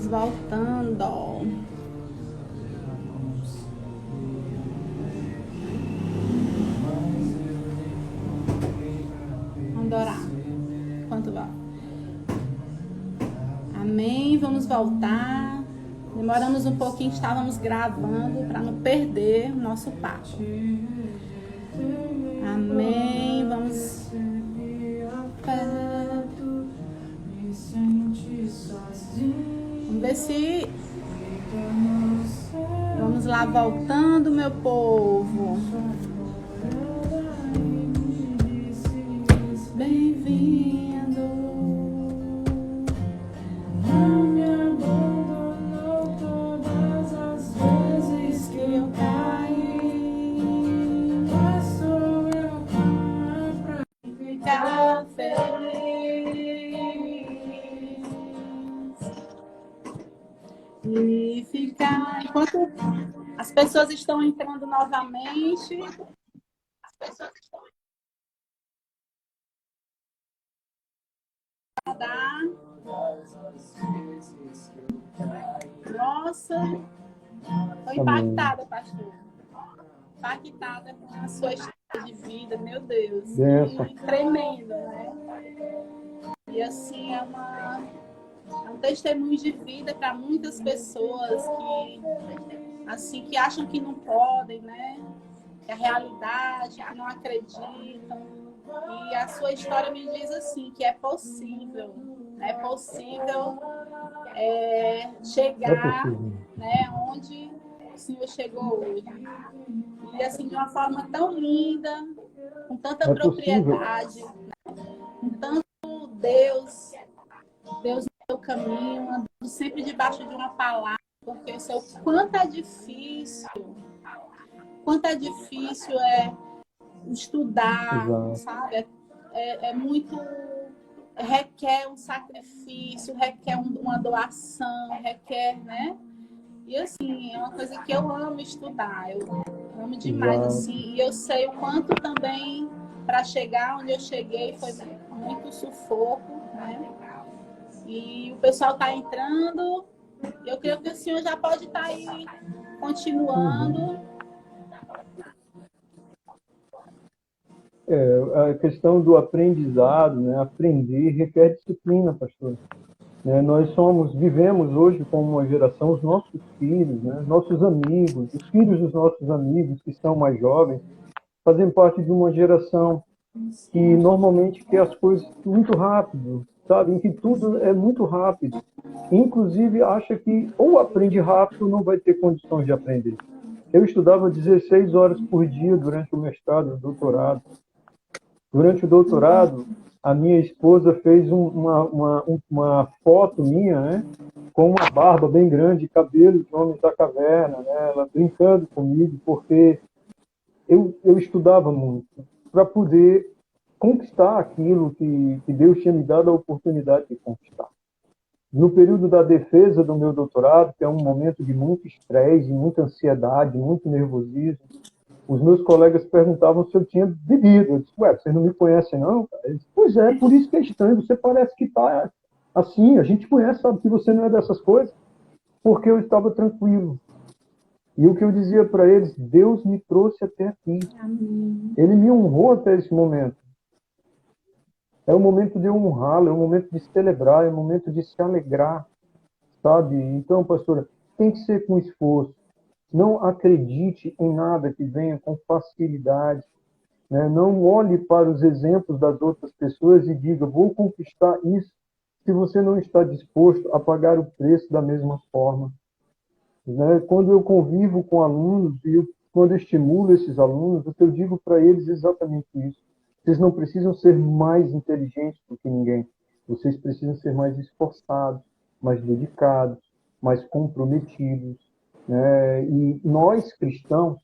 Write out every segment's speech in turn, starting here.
Vamos voltando. Vamos orar. Enquanto vai. Amém. Vamos voltar. Demoramos um pouquinho, estávamos gravando para não perder o nosso papo. Amém. Vamos. Vamos ver se. Vamos lá voltando, meu povo. Bem-vindo. Não me abandonou todas as vezes que eu caí. Mas sou eu pra ficar feliz. E ficar. Enquanto as pessoas estão entrando novamente. Nossa, foi impactada, pastor. Impactada com a sua história de vida, meu Deus. Que tremendo, né? E assim, é um testemunho de vida para muitas pessoas que acham que não podem, né? Que a realidade, que não acreditam. E a sua história me diz assim, que é possível chegar, né, onde o Senhor chegou hoje. E assim, de uma forma tão linda, com tanta propriedade, né, com tanto Deus no seu caminho, andando sempre debaixo de uma palavra, porque eu sei o quanto é difícil estudar, sabe? É muito... requer um sacrifício, requer uma doação, requer, né? E assim, é uma coisa que eu amo estudar, eu amo demais, assim, e eu sei o quanto também, para chegar onde eu cheguei, foi muito sufoco, né? E o pessoal está entrando, eu creio que o senhor já pode estar aí continuando. A questão do aprendizado, né? Aprender requer disciplina, pastor. Nós vivemos hoje como uma geração, os nossos filhos, né? Nossos amigos, os filhos dos nossos amigos que são mais jovens, fazem parte de uma geração que normalmente quer as coisas muito rápido, sabe? Em que tudo é muito rápido. Inclusive acha que ou aprende rápido ou não vai ter condições de aprender. Eu estudava 16 horas por dia durante o mestrado, o doutorado. Durante o doutorado, a minha esposa fez uma foto minha, né, com uma barba bem grande, cabelo de homem da caverna, né, ela brincando comigo, porque eu estudava muito para poder conquistar aquilo que Deus tinha me dado a oportunidade de conquistar. No período da defesa do meu doutorado, que é um momento de muito estresse, muita ansiedade, muito nervosismo, os meus colegas perguntavam se eu tinha bebido. Eu disse, vocês não me conhecem, não? Eles disse, pois é, por isso que é estranho, você parece que está assim, a gente conhece, sabe que você não é dessas coisas, porque eu estava tranquilo. E o que eu dizia para eles, Deus me trouxe até aqui. Amém. Ele me honrou até esse momento. É o momento de honrá-lo, é o momento de celebrar, é o momento de se alegrar, sabe? Então, pastora, tem que ser com esforço. Não acredite em nada que venha com facilidade. Né? Não olhe para os exemplos das outras pessoas e diga, vou conquistar isso, se você não está disposto a pagar o preço da mesma forma. Né? Quando eu convivo com alunos e quando eu estimulo esses alunos, o que eu digo para eles é exatamente isso. Vocês não precisam ser mais inteligentes do que ninguém. Vocês precisam ser mais esforçados, mais dedicados, mais comprometidos. Né? E nós, cristãos,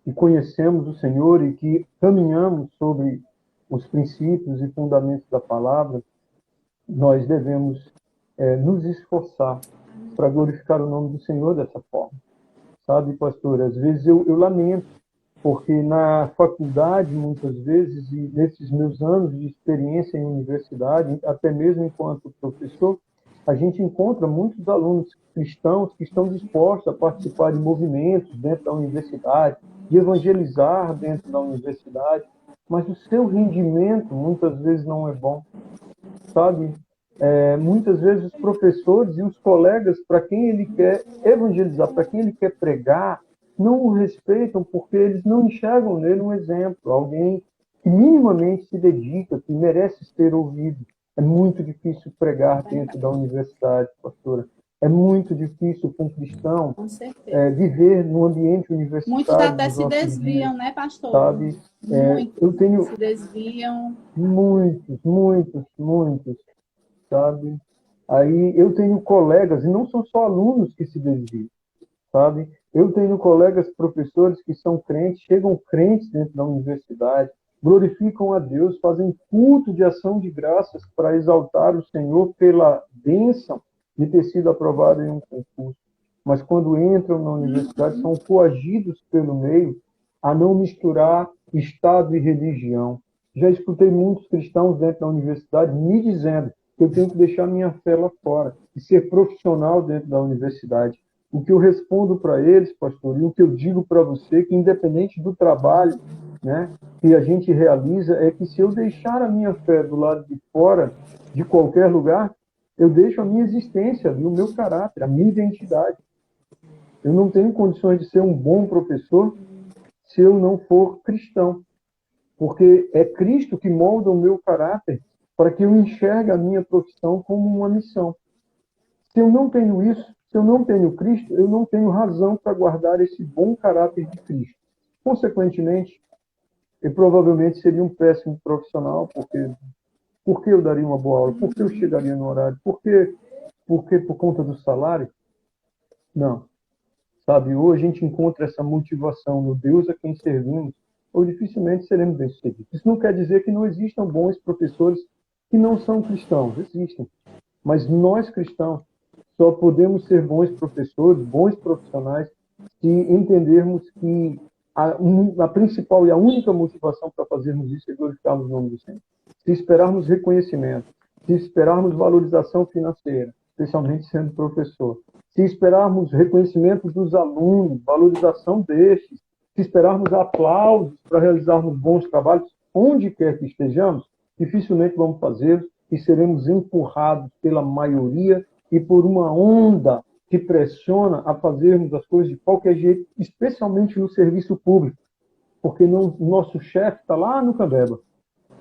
que conhecemos o Senhor e que caminhamos sobre os princípios e fundamentos da palavra, nós devemos nos esforçar para glorificar o nome do Senhor dessa forma. Sabe, pastor, às vezes eu lamento, porque na faculdade, muitas vezes, e nesses meus anos de experiência em universidade, até mesmo enquanto professor, a gente encontra muitos alunos cristãos que estão dispostos a participar de movimentos dentro da universidade, de evangelizar dentro da universidade, mas o seu rendimento muitas vezes não é bom, sabe? Muitas vezes os professores e os colegas para quem ele quer evangelizar, para quem ele quer pregar, não o respeitam porque eles não enxergam nele um exemplo, alguém que minimamente se dedica, que merece ser ouvido. É muito difícil pregar dentro da universidade, pastora. É muito difícil para um cristão Com certeza. viver no ambiente Muitos universitário até dos se nossos dias, desviam, né, pastor? sabe? Eu Muitos tenho se desviam. muitos, sabe? Aí eu tenho colegas, e não são só alunos que se desviam, sabe? Eu tenho colegas professores que são crentes, chegam crentes dentro da universidade, glorificam a Deus, fazem culto de ação de graças para exaltar o Senhor pela bênção de ter sido aprovado em um concurso. Mas quando entram na universidade, são coagidos pelo meio a não misturar Estado e religião. Já escutei muitos cristãos dentro da universidade me dizendo que eu tenho que deixar minha fé lá fora e ser profissional dentro da universidade. O que eu respondo para eles, pastor, e o que eu digo para você, que independente do trabalho, né, que a gente realiza, é que se eu deixar a minha fé do lado de fora de qualquer lugar, eu deixo a minha existência, o meu caráter, a minha identidade. Eu não tenho condições de ser um bom professor se eu não for cristão, porque é Cristo que molda o meu caráter para que eu enxergue a minha profissão como uma missão. Se eu não tenho isso, se eu não tenho Cristo, eu não tenho razão para guardar esse bom caráter de Cristo. Consequentemente, eu provavelmente seria um péssimo profissional, porque eu daria uma boa aula, porque eu chegaria no horário, porque por conta do salário? Não. Sabe, ou a gente encontra essa motivação no Deus a quem servimos, ou dificilmente seremos bem-sucedidos. Isso não quer dizer que não existam bons professores que não são cristãos, existem. Mas nós cristãos só podemos ser bons professores, bons profissionais, se entendermos que a principal e a única motivação para fazermos isso é glorificarmos o nome do Senhor. Se esperarmos reconhecimento, se esperarmos valorização financeira, especialmente sendo professor, se esperarmos reconhecimento dos alunos, valorização destes, se esperarmos aplausos para realizarmos bons trabalhos, onde quer que estejamos, dificilmente vamos fazê-los e seremos empurrados pela maioria e por uma onda que pressiona a fazermos as coisas de qualquer jeito, especialmente no serviço público, porque o nosso chefe está lá no Cambeba,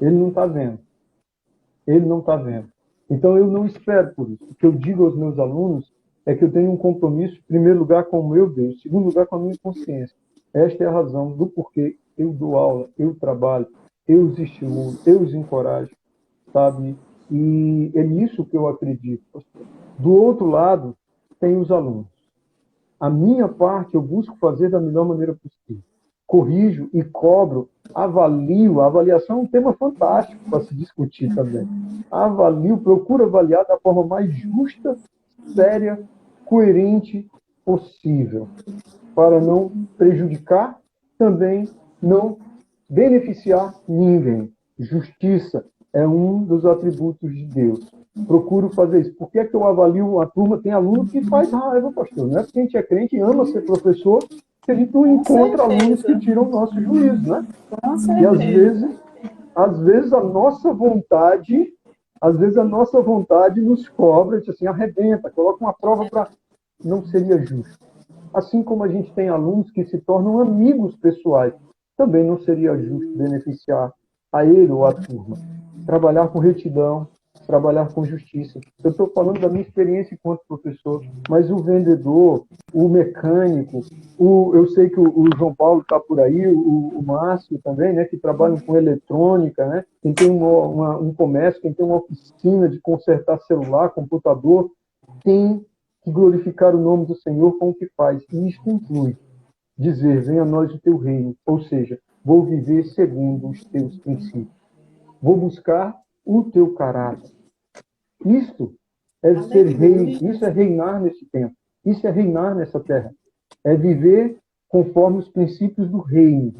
ele não está vendo. Ele não está vendo. Então, eu não espero por isso. O que eu digo aos meus alunos é que eu tenho um compromisso, em primeiro lugar, com o meu Deus, em segundo lugar, com a minha consciência. Esta é a razão do porquê eu dou aula, eu trabalho, eu os estimulo, eu os encorajo, sabe? E é nisso que eu acredito. Do outro lado, tem os alunos. A minha parte eu busco fazer da melhor maneira possível. Corrijo e cobro, avalio. A avaliação é um tema fantástico para se discutir também. Avalio, procuro avaliar da forma mais justa, séria, coerente possível, para não prejudicar, também não beneficiar ninguém. Justiça é um dos atributos de Deus. Procuro fazer isso. Por que é que eu avalio a turma? Tem aluno que faz raiva, pastor. Não é porque a gente é crente e ama ser professor que a gente não encontra alunos que tiram o nosso juízo, né? E às vezes a nossa vontade nos cobra, diz assim, arrebenta, coloca uma prova para... Não seria justo. Assim como a gente tem alunos que se tornam amigos pessoais, também não seria justo beneficiar a ele ou a turma. Trabalhar com retidão, trabalhar com justiça. Eu estou falando da minha experiência enquanto professor, mas o vendedor, o mecânico, eu sei que o João Paulo está por aí, o Márcio também, né, que trabalham com eletrônica, né, quem tem um comércio, quem tem uma oficina de consertar celular, computador, tem que glorificar o nome do Senhor com o que faz. E isso inclui dizer, venha a nós o teu reino, ou seja, vou viver segundo os teus princípios. Vou buscar o teu caráter. Isto é ser rei, isso é reinar nesse tempo, isso é reinar nessa terra. É viver conforme os princípios do reino,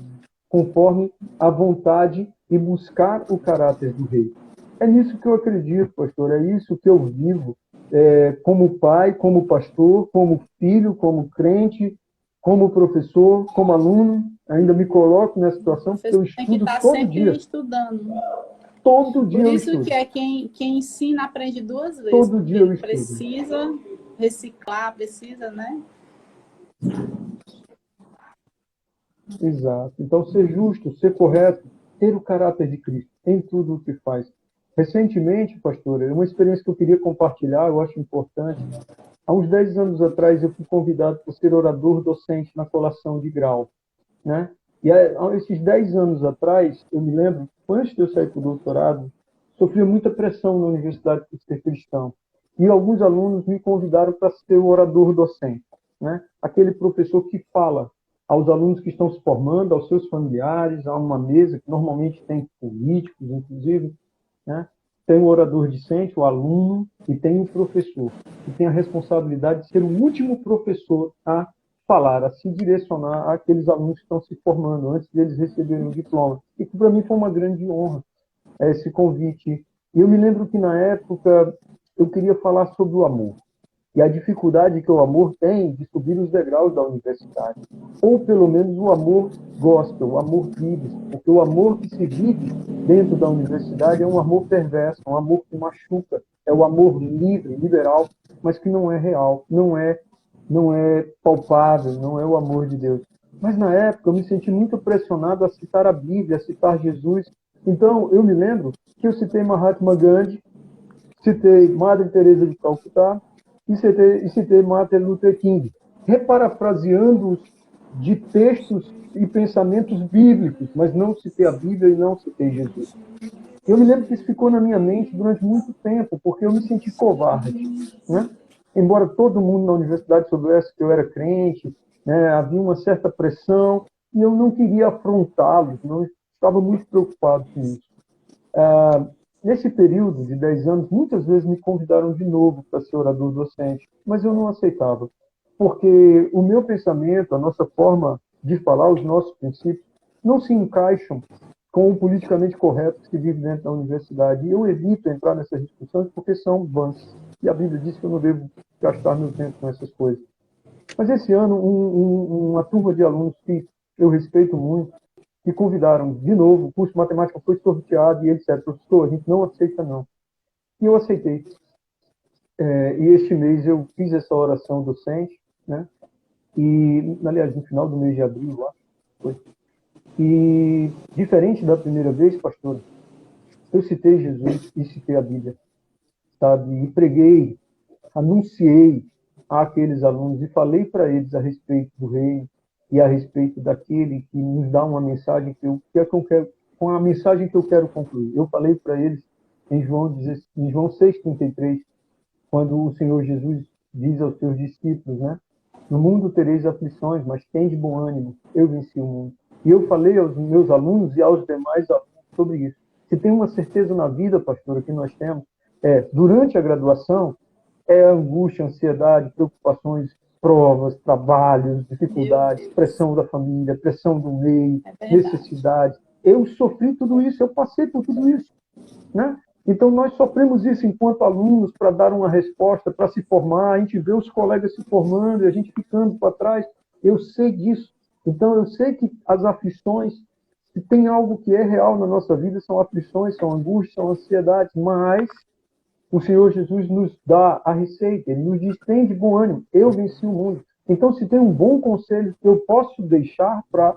conforme a vontade e buscar o caráter do rei. É nisso que eu acredito, pastor, é isso que eu vivo. como pai, como pastor, como filho, como crente, como professor, como aluno. Ainda me coloco nessa situação porque Você eu tem que estudo estar todo sempre dia. estudando. Todo dia Por eu isso estudo. que é quem ensina aprende duas vezes, Todo dia eu porque estudo. precisa reciclar, precisa, né? Exato. Então, ser justo, ser correto, ter o caráter de Cristo em tudo o que faz. Recentemente, pastor, é uma experiência que eu queria compartilhar, eu acho importante. Há uns 10 anos atrás, eu fui convidado para ser orador docente na colação de grau, né? E há esses 10 anos atrás, eu me lembro, antes de eu sair para o doutorado, sofria muita pressão na universidade por ser cristão. E alguns alunos me convidaram para ser o orador docente, né? Aquele professor que fala aos alunos que estão se formando, aos seus familiares, a uma mesa que normalmente tem políticos, inclusive, né? Tem o orador discente, o aluno, e tem o professor, que tem a responsabilidade de ser o último professor a falar, a se direcionar àqueles alunos que estão se formando, antes deles receberem o diploma. E que para mim foi uma grande honra, esse convite. E eu me lembro que, na época, eu queria falar sobre o amor e a dificuldade que o amor tem de subir os degraus da universidade. Ou, pelo menos, o amor gospel, o amor bíblico. Porque o amor que se vive dentro da universidade é um amor perverso, um amor que machuca. É o amor livre, liberal, mas que não é real, não é palpável, não é o amor de Deus. Mas, na época, eu me senti muito pressionado a citar a Bíblia, a citar Jesus. Então, eu me lembro que eu citei Mahatma Gandhi, citei Madre Teresa de Calcutá e citei Martin Luther King, reparafraseando-os de textos e pensamentos bíblicos, mas não citei a Bíblia e não citei Jesus. Eu me lembro que isso ficou na minha mente durante muito tempo, porque eu me senti covarde, né? Embora todo mundo na universidade soubesse que eu era crente, né, havia uma certa pressão e eu não queria afrontá-los, não estava muito preocupado com isso. Nesse período de 10 anos, muitas vezes me convidaram de novo para ser orador docente, mas eu não aceitava, porque o meu pensamento, a nossa forma de falar, os nossos princípios, não se encaixam com o politicamente correto que se vive dentro da universidade. E eu evito entrar nessas discussões porque são vãs. E a Bíblia diz que eu não devo gastar meu tempo com essas coisas. Mas esse ano, uma turma de alunos que eu respeito muito, me convidaram de novo, o curso de matemática foi sorteado e eles disseram, professor, a gente não aceita não. E eu aceitei. E este mês eu fiz essa oração docente, né? E, aliás, no final do mês de abril, lá, foi. E, diferente da primeira vez, pastor, eu citei Jesus e citei a Bíblia, sabe? E preguei, anunciei àqueles alunos e falei para eles a respeito do reino e a respeito daquele que nos dá uma mensagem que eu quero, com a mensagem que eu quero concluir. Eu falei para eles em João 6,33, quando o Senhor Jesus diz aos seus discípulos, né? No mundo tereis aflições, mas tende bom ânimo, eu venci o mundo. E eu falei aos meus alunos e aos demais alunos sobre isso. Se tem uma certeza na vida, pastora, que nós temos, durante a graduação, angústia, ansiedade, preocupações, provas, trabalhos, Meu dificuldades, Deus, pressão da família, pressão do meio, é verdade. necessidades. Eu sofri tudo isso, eu passei por tudo isso, né? Então, nós sofremos isso enquanto alunos para dar uma resposta, para se formar. A gente vê os colegas se formando e a gente ficando para trás. Eu sei disso. Então, eu sei que as aflições, se tem algo que é real na nossa vida, são aflições, são angústias, são ansiedades, mas o Senhor Jesus nos dá a receita. Ele nos diz, tem de bom ânimo, eu venci o mundo. Então, se tem um bom conselho que eu posso deixar para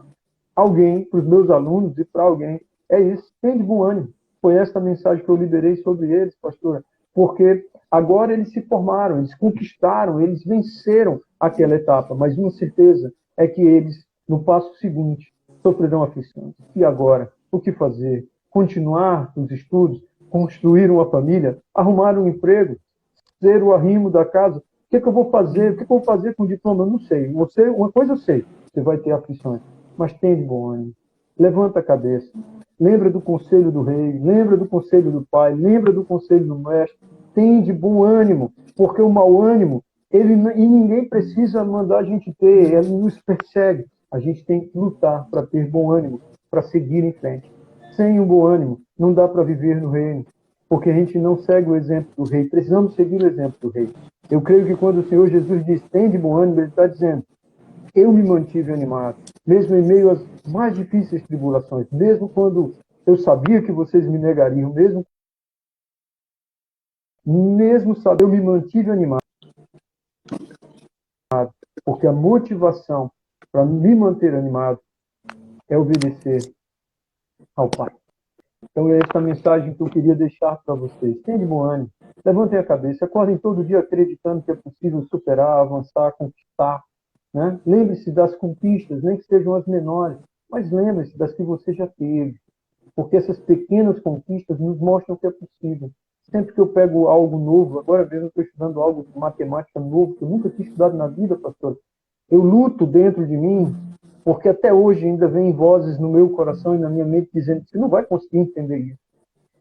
alguém, para os meus alunos e para alguém, é isso, tem de bom ânimo. Foi esta mensagem que eu liberei sobre eles, pastora, porque agora eles se formaram, eles conquistaram, eles venceram aquela etapa, mas uma certeza é que eles, no passo seguinte, sofrerão aflições. E agora? O que fazer? Continuar os estudos? Construir uma família? Arrumar um emprego? Ser o arrimo da casa? O que eu vou fazer? O que eu vou fazer com o diploma? Eu não sei. Uma coisa eu sei, você vai ter aflições, mas tem de bom ânimo. Levanta a cabeça. Lembra do conselho do rei, lembra do conselho do pai, lembra do conselho do mestre. Tem de bom ânimo, porque o mau ânimo, e ninguém precisa mandar a gente ter, ele nos persegue. A gente tem que lutar para ter bom ânimo, para seguir em frente. Sem um bom ânimo, não dá para viver no reino. porque a gente não segue o exemplo do rei. Precisamos seguir o exemplo do rei. Eu creio que quando o Senhor Jesus diz, tem de bom ânimo, ele está dizendo, eu me mantive animado, mesmo em meio às mais difíceis tribulações, mesmo quando eu sabia que vocês me negariam, mesmo sabendo, eu me mantive animado, porque a motivação para me manter animado é obedecer ao Pai. Então é essa mensagem que eu queria deixar para vocês. Tenham de bom ânimo, levantem a cabeça, acordem todo dia acreditando que é possível superar, avançar, conquistar. Né? Lembre-se das conquistas, nem que sejam as menores, mas lembre-se das que você já teve, porque essas pequenas conquistas nos mostram que é possível. Sempre que eu pego algo novo, agora mesmo eu estou estudando algo de matemática novo, que eu nunca tinha estudado na vida, pastor, eu luto dentro de mim, porque até hoje ainda vem vozes no meu coração e na minha mente dizendo que você não vai conseguir entender isso.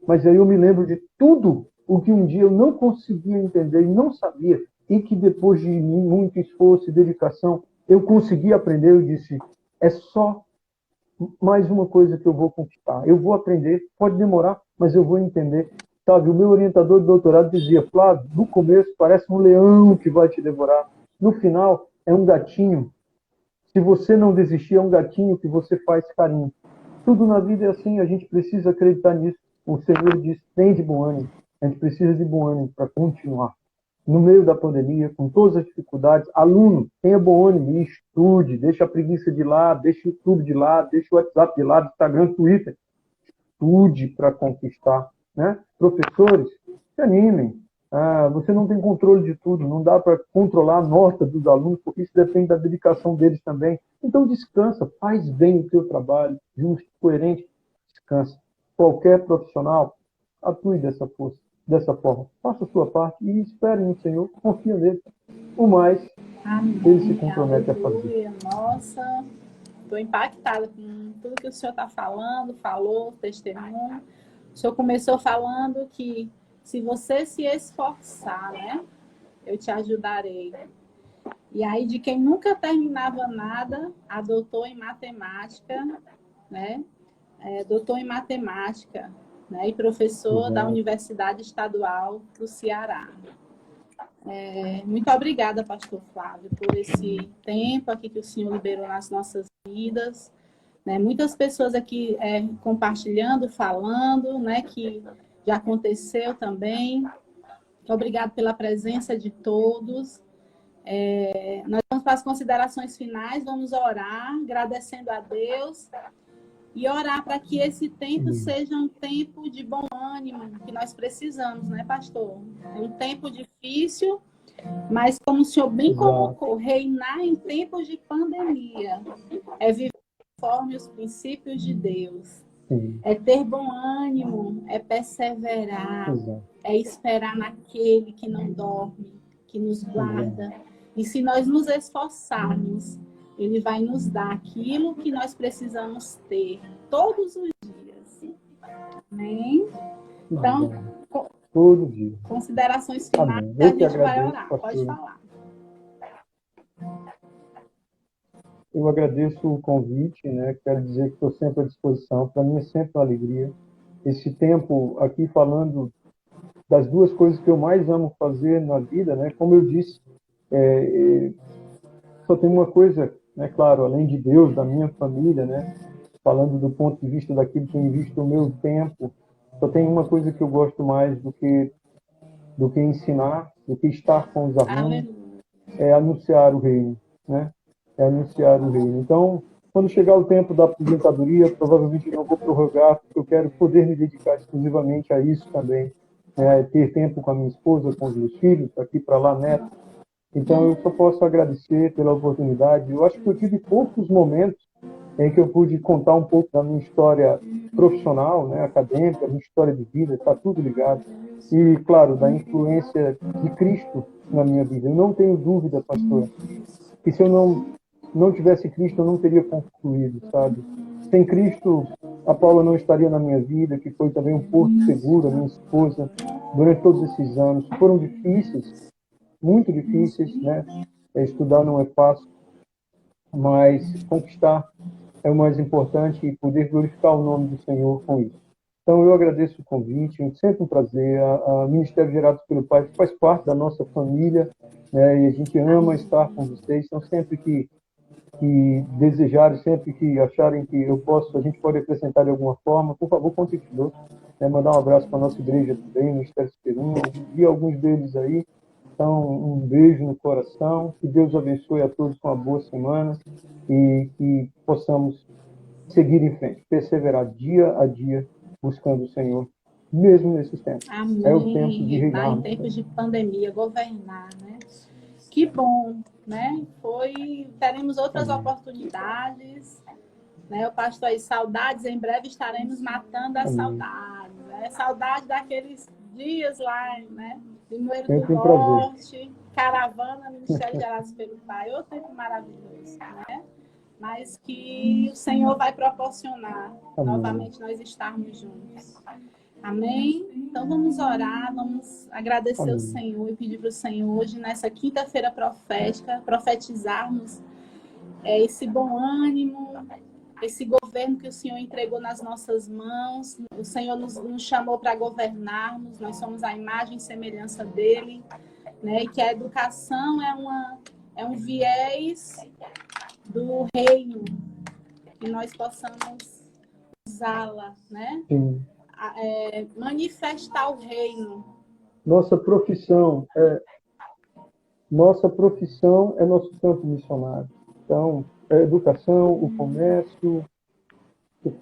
Mas aí eu me lembro de tudo o que um dia eu não conseguia entender e não sabia, e que depois de muito esforço e dedicação, eu consegui aprender. Eu disse, é só mais uma coisa que eu vou conquistar. Eu vou aprender, pode demorar, mas eu vou entender. Sabe, o meu orientador de doutorado dizia, Flávio, no começo parece um leão que vai te devorar. No final, é um gatinho. Se você não desistir, é um gatinho que você faz carinho. Tudo na vida é assim, a gente precisa acreditar nisso. O Senhor diz, tem de bom ânimo. A gente precisa de bom ânimo para continuar. No meio da pandemia, com todas as dificuldades, aluno, tenha bom ânimo e estude, deixa a preguiça de lado, deixa o YouTube de lado, deixa o WhatsApp de lado, Instagram, Twitter. Estude para conquistar. Né? Professores, se animem. Você não tem controle de tudo, não dá para controlar a nota dos alunos, porque isso depende da dedicação deles também. Então descansa, faz bem o teu trabalho, justo, coerente, descansa. Qualquer profissional, atue dessa forma. Faça a sua parte e espere no Senhor, confia nele. O mais, Amém. ele se compromete a fazer. Aleluia. Nossa, estou impactada com tudo que o senhor está falando, falou, testemunho. O senhor começou falando que se você se esforçar, né, eu te ajudarei. E aí, de quem nunca terminava nada, a doutor em matemática, né, doutor em matemática, né, e professor da Universidade Estadual do Ceará. Muito obrigada, pastor Flávio, por esse tempo aqui que o senhor liberou nas nossas vidas. Né? Muitas pessoas aqui compartilhando, falando, né, que já aconteceu também. Obrigado pela presença de todos. Nós vamos para as considerações finais, vamos orar, agradecendo a Deus e orar para que esse tempo seja um tempo de bom ânimo, que nós precisamos, né, pastor? É um tempo difícil, mas como o senhor bem colocou, reinar em tempos de pandemia é viver conforme os princípios de Deus. Sim. É ter bom ânimo, é perseverar, é esperar naquele que não dorme, que nos guarda. E se nós nos esforçarmos, ele vai nos dar aquilo que nós precisamos ter todos os dias. Amém? Então, todo dia. Considerações finais, a gente vai orar. Pastor. Pode falar. Eu agradeço o convite, né? Quero dizer que estou sempre à disposição. Para mim é sempre uma alegria. Esse tempo aqui falando das duas coisas que eu mais amo fazer na vida, né? Como eu disse, só tem uma coisa, né? Claro, além de Deus, da minha família, né? Falando do ponto de vista daquilo que eu invisto o meu tempo, só tem uma coisa que eu gosto mais do que ensinar, do que estar com os alunos, é anunciar o reino, né? É anunciar o reino. Então, quando chegar o tempo da aposentadoria, provavelmente eu não vou prorrogar, porque eu quero poder me dedicar exclusivamente a isso também, né? Ter tempo com a minha esposa, com os meus filhos, aqui para lá, neto. Então, eu só posso agradecer pela oportunidade. Eu acho que eu tive poucos momentos em que eu pude contar um pouco da minha história profissional, né, acadêmica, minha história de vida, está tudo ligado. E, claro, da influência de Cristo na minha vida. Eu não tenho dúvida, pastor, que se eu não tivesse Cristo, eu não teria concluído, sabe? Sem Cristo, a Paula não estaria na minha vida, que foi também um porto seguro, a minha esposa, durante todos esses anos. Foram difíceis, muito difíceis, né? Estudar não é fácil, mas conquistar é o mais importante e poder glorificar o nome do Senhor com isso. Então, eu agradeço o convite, é sempre um prazer. A Ministério Gerados pelo Pai faz parte da nossa família, né, e a gente ama estar com vocês. Então, sempre que desejarem, sempre que acharem que a gente pode acrescentar de alguma forma, por favor, contem conosco. Né, mandar um abraço para a nossa igreja também, no Ministério Esperuma, vi alguns deles aí. Então, um beijo no coração, que Deus abençoe a todos com uma boa semana e que possamos seguir em frente, perseverar dia a dia, buscando o Senhor, mesmo nesses tempos. Amém. É o tempo de reinar. Em tempos de pandemia, governar, né? Que bom, né? Teremos outras oportunidades, né? O pastor aí, saudades, em breve estaremos matando a saudade, né? Saudade daqueles dias lá, né? De Moeiro do Norte, caravana, Ministério Gerados pelo Pai, outro tempo maravilhoso, né? Mas que o Senhor vai proporcionar novamente nós estarmos juntos. Amém? Então vamos orar, vamos agradecer ao Senhor e pedir para o Senhor hoje, nessa quinta-feira profética, profetizarmos esse bom ânimo, esse governo que o Senhor entregou nas nossas mãos. O Senhor nos chamou para governarmos, nós somos a imagem e semelhança dele, né? E que a educação é um viés do reino, que nós possamos usá-la, né? Manifestar o reino. Nossa profissão é nosso campo missionário. Então, a educação, o comércio, que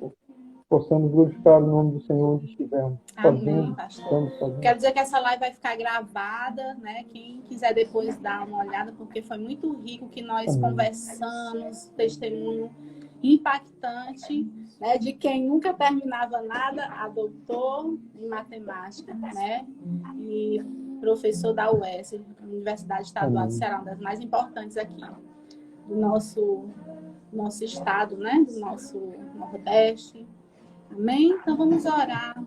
possamos glorificar o nome do Senhor onde estivermos. Amém, pastor. Quero dizer que essa live vai ficar gravada, né? Quem quiser depois dar uma olhada, porque foi muito rico que nós conversamos, testemunho impactante, né? De quem nunca terminava nada, a doutor em matemática, né? E professor da UES, Universidade Estadual do Ceará, uma das mais importantes aqui do nosso estado, né? Do nosso Nordeste. Amém? Então vamos orar.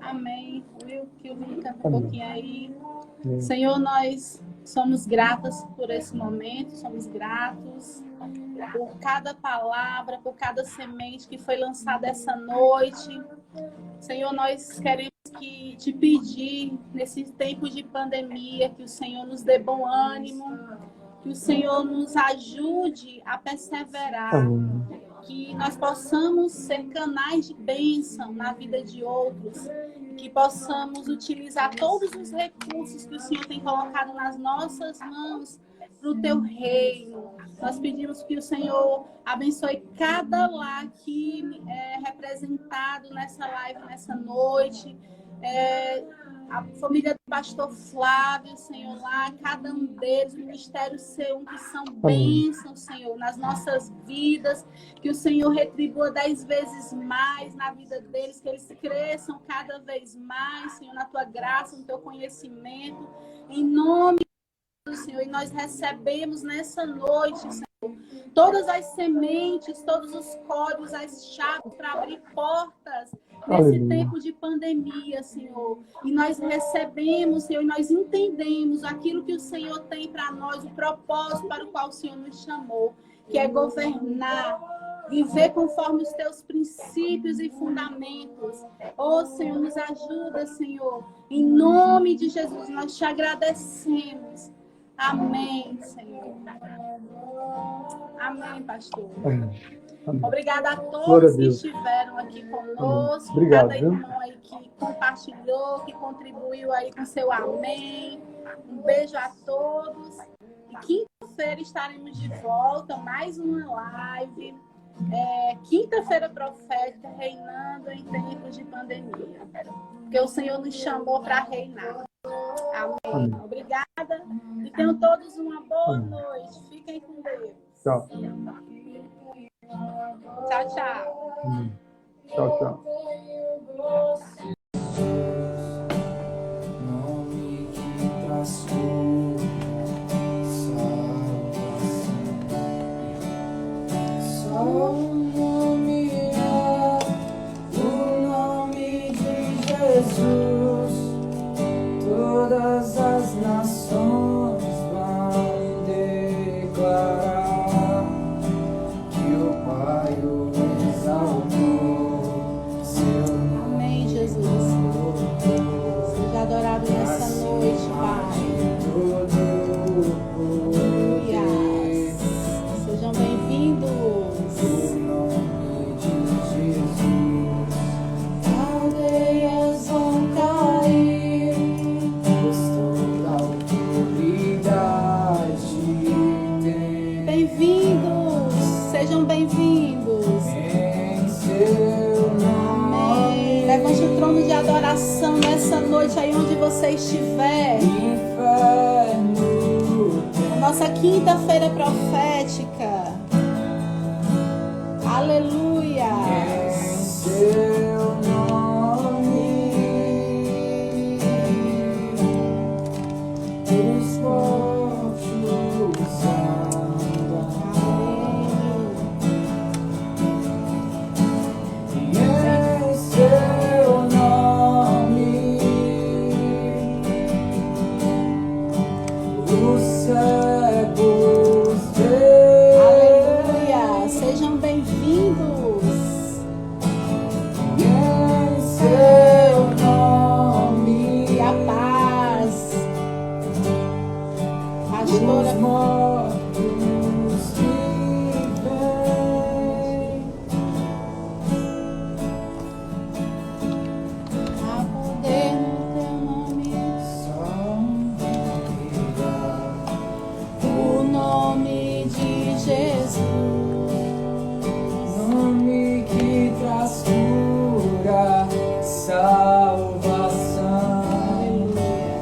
Amém. Viu que o Vini canta um pouquinho aí. Amém. Senhor, nós somos gratas por esse momento, somos gratos por cada palavra, por cada semente que foi lançada essa noite. Senhor, nós queremos te pedir, nesse tempo de pandemia, que o Senhor nos dê bom ânimo, que o Senhor nos ajude a perseverar. Amém. Que nós possamos ser canais de bênção na vida de outros, que possamos utilizar todos os recursos que o Senhor tem colocado nas nossas mãos para o teu reino. Nós pedimos que o Senhor abençoe cada lar aqui representado nessa live, nessa noite. A família do pastor Flávio, Senhor, lá, cada um deles, o Ministério C1, que são bênçãos, Senhor, nas nossas vidas, que o Senhor retribua 10 vezes mais na vida deles, que eles cresçam cada vez mais, Senhor, na tua graça, no teu conhecimento, em nome do Senhor. E nós recebemos nessa noite, Senhor, todas as sementes, todos os códigos, as chaves para abrir portas nesse tempo de pandemia, Senhor. E nós recebemos, Senhor, e nós entendemos aquilo que o Senhor tem para nós, o propósito para o qual o Senhor nos chamou, que é governar, viver conforme os teus princípios e fundamentos. Oh, Senhor, nos ajuda, Senhor. Em nome de Jesus, nós te agradecemos. Amém, Senhor. Amém, pastor. Amém. Obrigada a todos que estiveram aqui conosco. Obrigado, cada irmão aí que compartilhou, que contribuiu aí com seu amém. Um beijo a todos. E quinta-feira estaremos de volta, mais uma live. Quinta-feira profética, reinando em tempos de pandemia. Porque o Senhor nos chamou para reinar. Amém. Obrigada. E tenham todos uma boa noite. Fiquem com Deus. Tchau. Tchau, tchau. Tchau, tchau. Nome que traz salvação. Só o nome o nome de Jesus. Todas as nações vão declarar que o Pai o exaltou. Seu nome restauração nessa noite aí onde você estiver. Nossa quinta-feira profética. Aleluia. Seu nome, os mortos andam. E em seu nome, os cegos veem. Aleluia. Sejam bem-vindos. Em seu nome, E a paz. os Pastora, mortos vivem. há poder no teu nome. Só O nome de Jesus. nome que traz cura, salvação. Aleluia.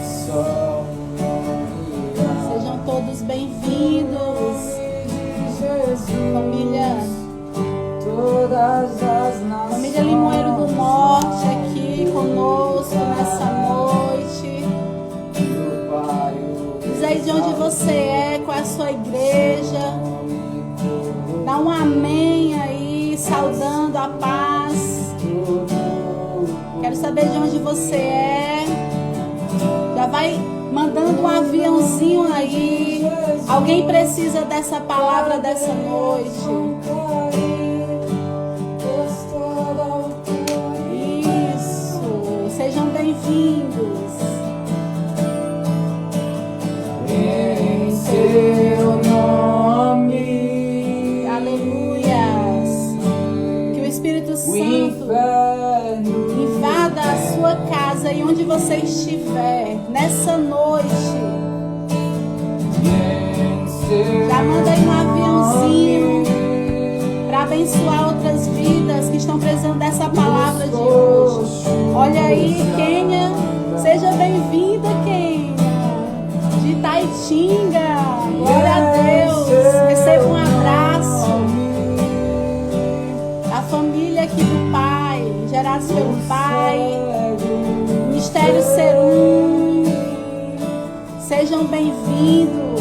Só o nome Sejam todos bem-vindos. de Jesus. Família, Todas as nações. família Limoeiro do Norte aqui conosco nessa noite. Do Pai, o Diz aí de onde você é, qual é a sua igreja. Dá um amém aí, saudando a paz. Quero saber de onde você é. Já vai mandando um aviãozinho aí. Alguém precisa dessa palavra dessa noite. Isso. Sejam bem-vindos. Em seu nome, Aleluias. Que o Espírito o Santo inferno invada a sua casa e onde você estiver nessa noite. Já manda aí um aviãozinho para abençoar outras vidas que estão precisando dessa palavra de hoje. Olha aí, Quênia. Seja bem-vinda, Quênia. De Taitinga. Glória a Deus. Receba um abraço. A família aqui do Pai, gerados pelo Pai. Mistério Ser Um. Sejam bem-vindos.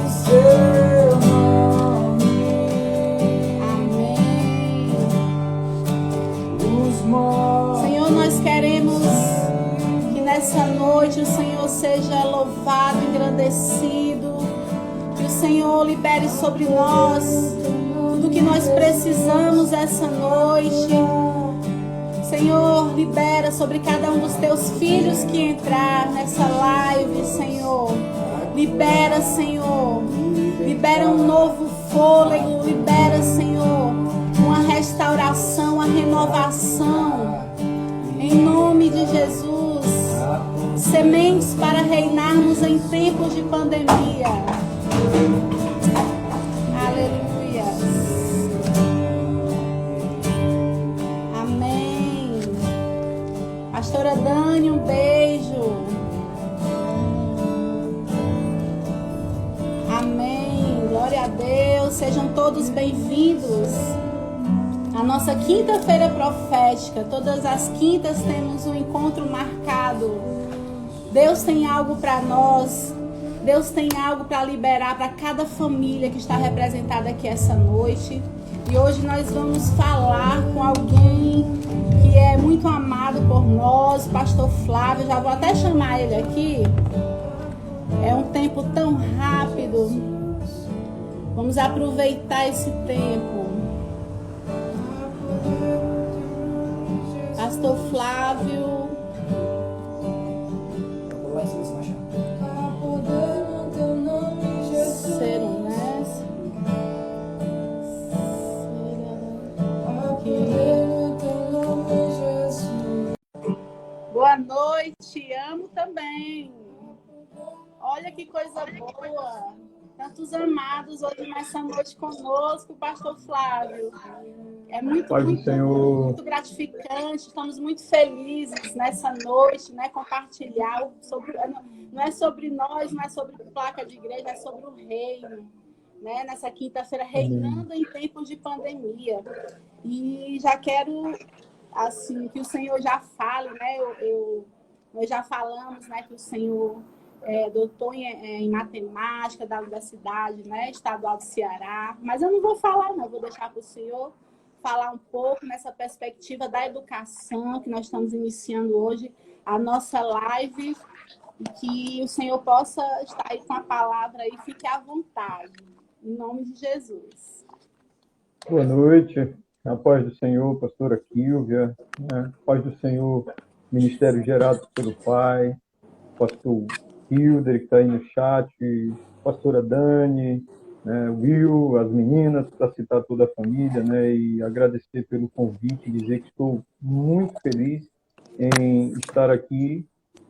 em seu nome, Amém. os mortos. Senhor, nós queremos que nessa noite o Senhor seja louvado, engrandecido. Que o Senhor libere sobre nós tudo que nós precisamos essa noite. Senhor, libera sobre cada um dos teus filhos que entrar nessa live, Senhor. Libera, Senhor. Libera um novo fôlego. Libera, Senhor, uma restauração, uma renovação. Em nome de Jesus. Sementes para reinarmos em tempos de pandemia. Aleluia. Amém. Pastora Dani, um beijo. Amém. Glória a Deus. Sejam todos bem-vindos à nossa quinta-feira profética. Todas as quintas temos um encontro marcado. Deus tem algo para nós. Deus tem algo para liberar para cada família que está representada aqui essa noite. E hoje nós vamos falar com alguém que é muito amado por nós, Pastor Flávio. Já vou até chamar ele aqui. É um tempo tão rápido. Vamos aproveitar esse tempo. Pastor Flávio. Vou lá em cima, se não achar. Ser honesto. Boa noite, amo também. Olha que coisa boa. tantos amados hoje nessa noite conosco, Pastor Flávio. É muito, Paz do muito, Senhor. muito gratificante. Estamos muito felizes nessa noite, né? Compartilhar sobre, não é sobre nós, não é sobre placa de igreja, é sobre o reino, né? Nessa quinta-feira, reinando em tempos de pandemia. E já quero, assim, que o Senhor já fale, né? Nós já falamos, né, que o Senhor é doutor em matemática da Universidade, né, Estadual do Ceará. Mas eu não vou falar, não. Vou deixar para o Senhor falar um pouco nessa perspectiva da educação que nós estamos iniciando hoje, a nossa live, e que o Senhor possa estar aí com a palavra e fique à vontade. Em nome de Jesus. Boa noite. A paz do Senhor, pastora Kílvia. Né? Paz do Senhor, ministério gerado pelo Pai. Pastor Hilder, que está aí no chat. Pastora Dani, né? Will, as meninas, para citar toda a família, né? E agradecer pelo convite, dizer que estou muito feliz em estar aqui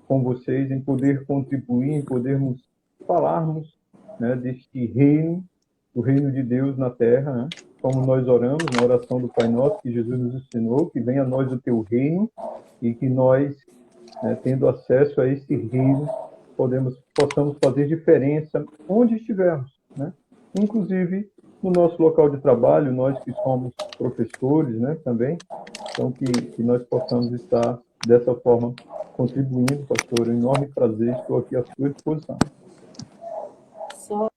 com vocês, em poder contribuir, em podermos falarmos, né, deste reino, o reino de Deus na terra, né? Como nós oramos na oração do Pai Nosso, que Jesus nos ensinou, que venha a nós o teu reino e que nós, né, tendo acesso a esse reino, possamos fazer diferença onde estivermos, né? Inclusive no nosso local de trabalho, nós que somos professores, né, também, então que nós possamos estar dessa forma contribuindo, pastor. É um enorme prazer, estou aqui à sua disposição. Só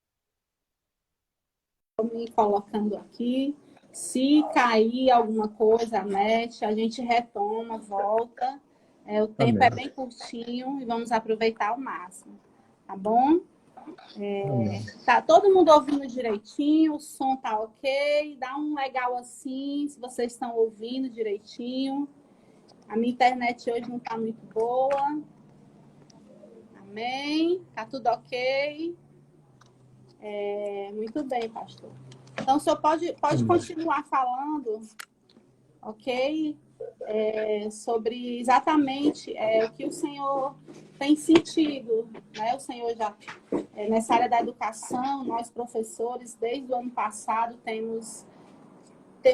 me colocando aqui. Se cair alguma coisa, net, a gente retoma, volta. O tempo Amém. é bem curtinho e vamos aproveitar ao máximo. Tá bom? Tá todo mundo ouvindo direitinho, o som tá ok, dá um legal assim, se vocês estão ouvindo direitinho. A minha internet hoje não tá muito boa. Amém? Tá tudo ok? Muito bem, pastor. Então, o senhor pode continuar falando, ok? Sobre exatamente o que o Senhor tem sentido, né? O Senhor já, nessa área da educação, nós professores, desde o ano passado, temos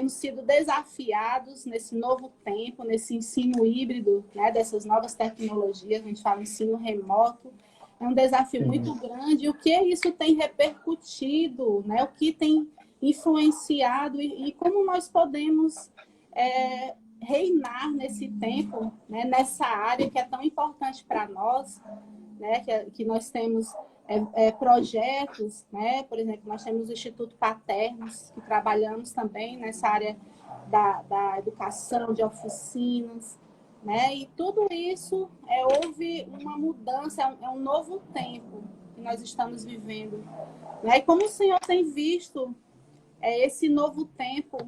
sido desafiados nesse novo tempo, nesse ensino híbrido, né? Dessas novas tecnologias, a gente fala ensino remoto, é um desafio muito grande. O que isso tem repercutido, né? O que tem influenciado e como nós podemos reinar nesse tempo, né? Nessa área que é tão importante para nós, né? Que nós temos projetos, né? Por exemplo, nós temos o Instituto Paternos, que trabalhamos também nessa área da educação, de oficinas, né? E tudo isso houve uma mudança, é um novo tempo que nós estamos vivendo. Né? E como o Senhor tem visto esse novo tempo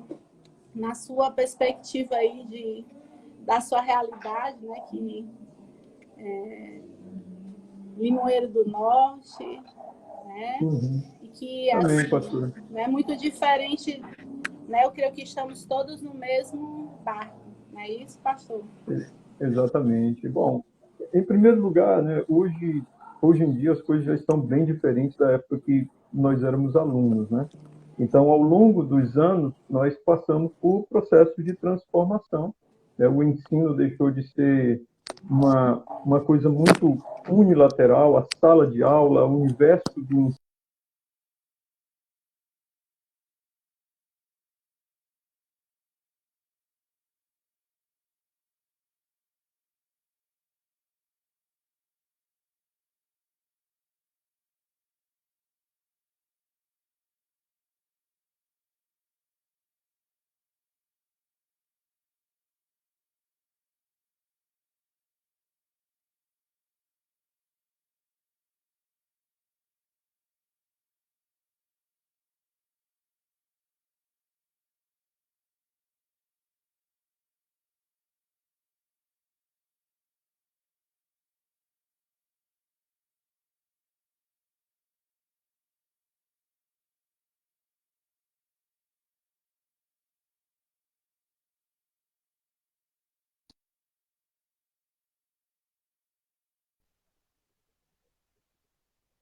na sua perspectiva aí da sua realidade, né? Que Limoeiro do Norte, né? E que Amém, assim, pastor. não é muito diferente, né? Eu creio que estamos todos no mesmo barco, não é isso, pastor? Exatamente. Bom, em primeiro lugar, né, hoje em dia as coisas já estão bem diferentes da época que nós éramos alunos, né? Então, ao longo dos anos, nós passamos por processo de transformação, né? O ensino deixou de ser uma coisa muito unilateral, a sala de aula, o universo do ensino.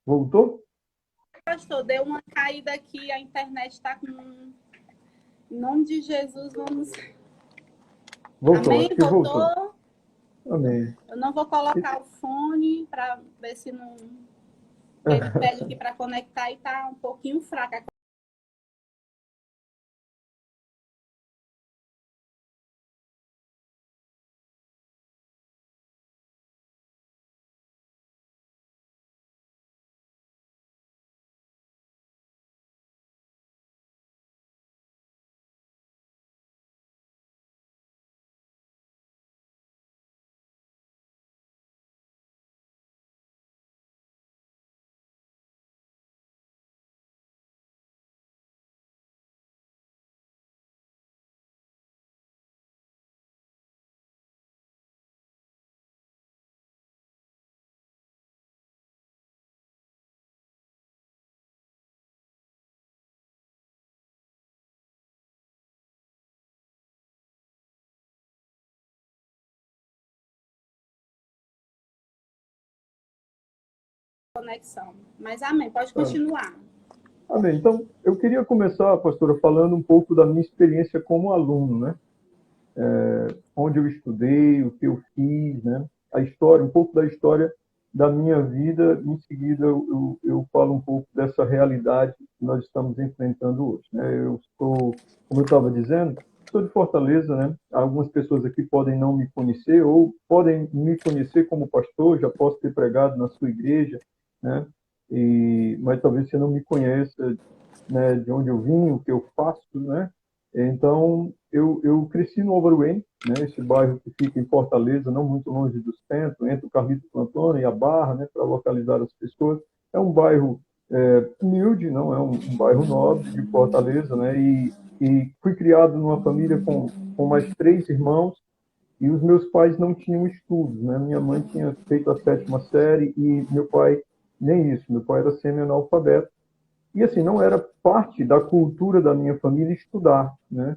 Voltou? pastor, deu uma caída aqui, a internet está com... Em nome de Jesus, vamos... Voltou, Amém? acho que voltou. Voltou? Amém. Eu não vou colocar o fone para ver se não... Ele pede aqui para conectar e está um pouquinho fraca. Conexão. Mas amém, pode continuar. Amém. Então, eu queria começar, pastora, falando um pouco da minha experiência como aluno, né? Onde eu estudei, o que eu fiz, né? A história, um pouco da história da minha vida. Em seguida, eu falo um pouco dessa realidade que nós estamos enfrentando hoje, né? Eu sou, como eu estava dizendo, sou de Fortaleza, né? Algumas pessoas aqui podem não me conhecer ou podem me conhecer como pastor, já posso ter pregado na sua igreja, né? Mas talvez você não me conheça, né, de onde eu vim, o que eu faço, né? Então, eu cresci no Alvaruém, né, esse bairro que fica em Fortaleza, não muito longe do centro, entre o Carlito Plantona e a Barra, né, para localizar as pessoas. É um bairro humilde, não é um bairro nobre de Fortaleza, né? E fui criado numa família com mais 3 irmãos, e os meus pais não tinham estudos, né? Minha mãe tinha feito a 7ª série e meu pai nem isso. Meu pai era semi-analfabeto. E assim, não era parte da cultura da minha família estudar, né?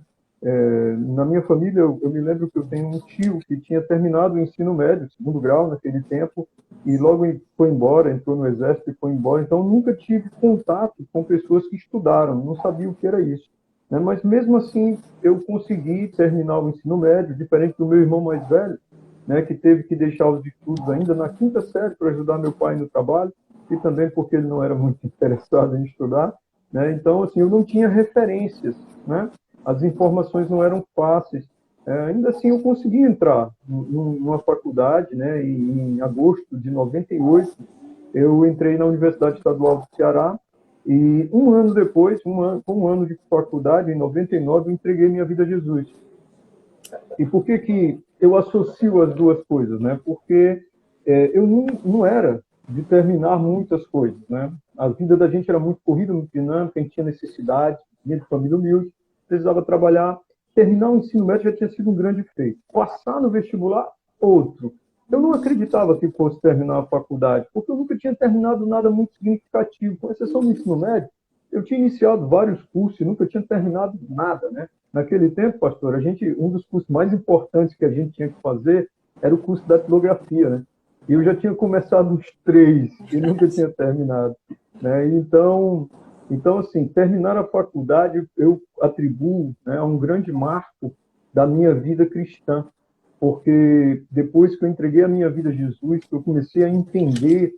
Na minha família, eu me lembro que eu tenho um tio que tinha terminado o ensino médio, 2º grau naquele tempo, e logo foi embora, entrou no exército e foi embora. Então, nunca tive contato com pessoas que estudaram, não sabia o que era isso, né? Mas mesmo assim, eu consegui terminar o ensino médio, diferente do meu irmão mais velho, né, que teve que deixar os estudos ainda na 5ª série para ajudar meu pai no trabalho, e também porque ele não era muito interessado em estudar, né? Então, assim, eu não tinha referências, né? As informações não eram fáceis. Ainda assim, eu consegui entrar numa faculdade, né? Em agosto de 98, eu entrei na Universidade Estadual do Ceará, e um ano depois, um ano de faculdade, em 99, eu entreguei minha vida a Jesus. E por que eu associo as duas coisas, né? Porque eu não era de terminar muitas coisas, né? A vida da gente era muito corrida, muito dinâmica, a gente tinha necessidade, vinha de família humilde, precisava trabalhar. Terminar o ensino médio já tinha sido um grande feito. Passar no vestibular, outro. Eu não acreditava que fosse terminar a faculdade, porque eu nunca tinha terminado nada muito significativo, com exceção do ensino médio. Eu tinha iniciado vários cursos e nunca tinha terminado nada, né? Naquele tempo, pastor, um dos cursos mais importantes que a gente tinha que fazer era o curso da datilografia, né? E eu já tinha começado os 3 e nunca tinha terminado, né? Então, assim, terminar a faculdade eu atribuo, né, a um grande marco da minha vida cristã, porque depois que eu entreguei a minha vida a Jesus, eu comecei a entender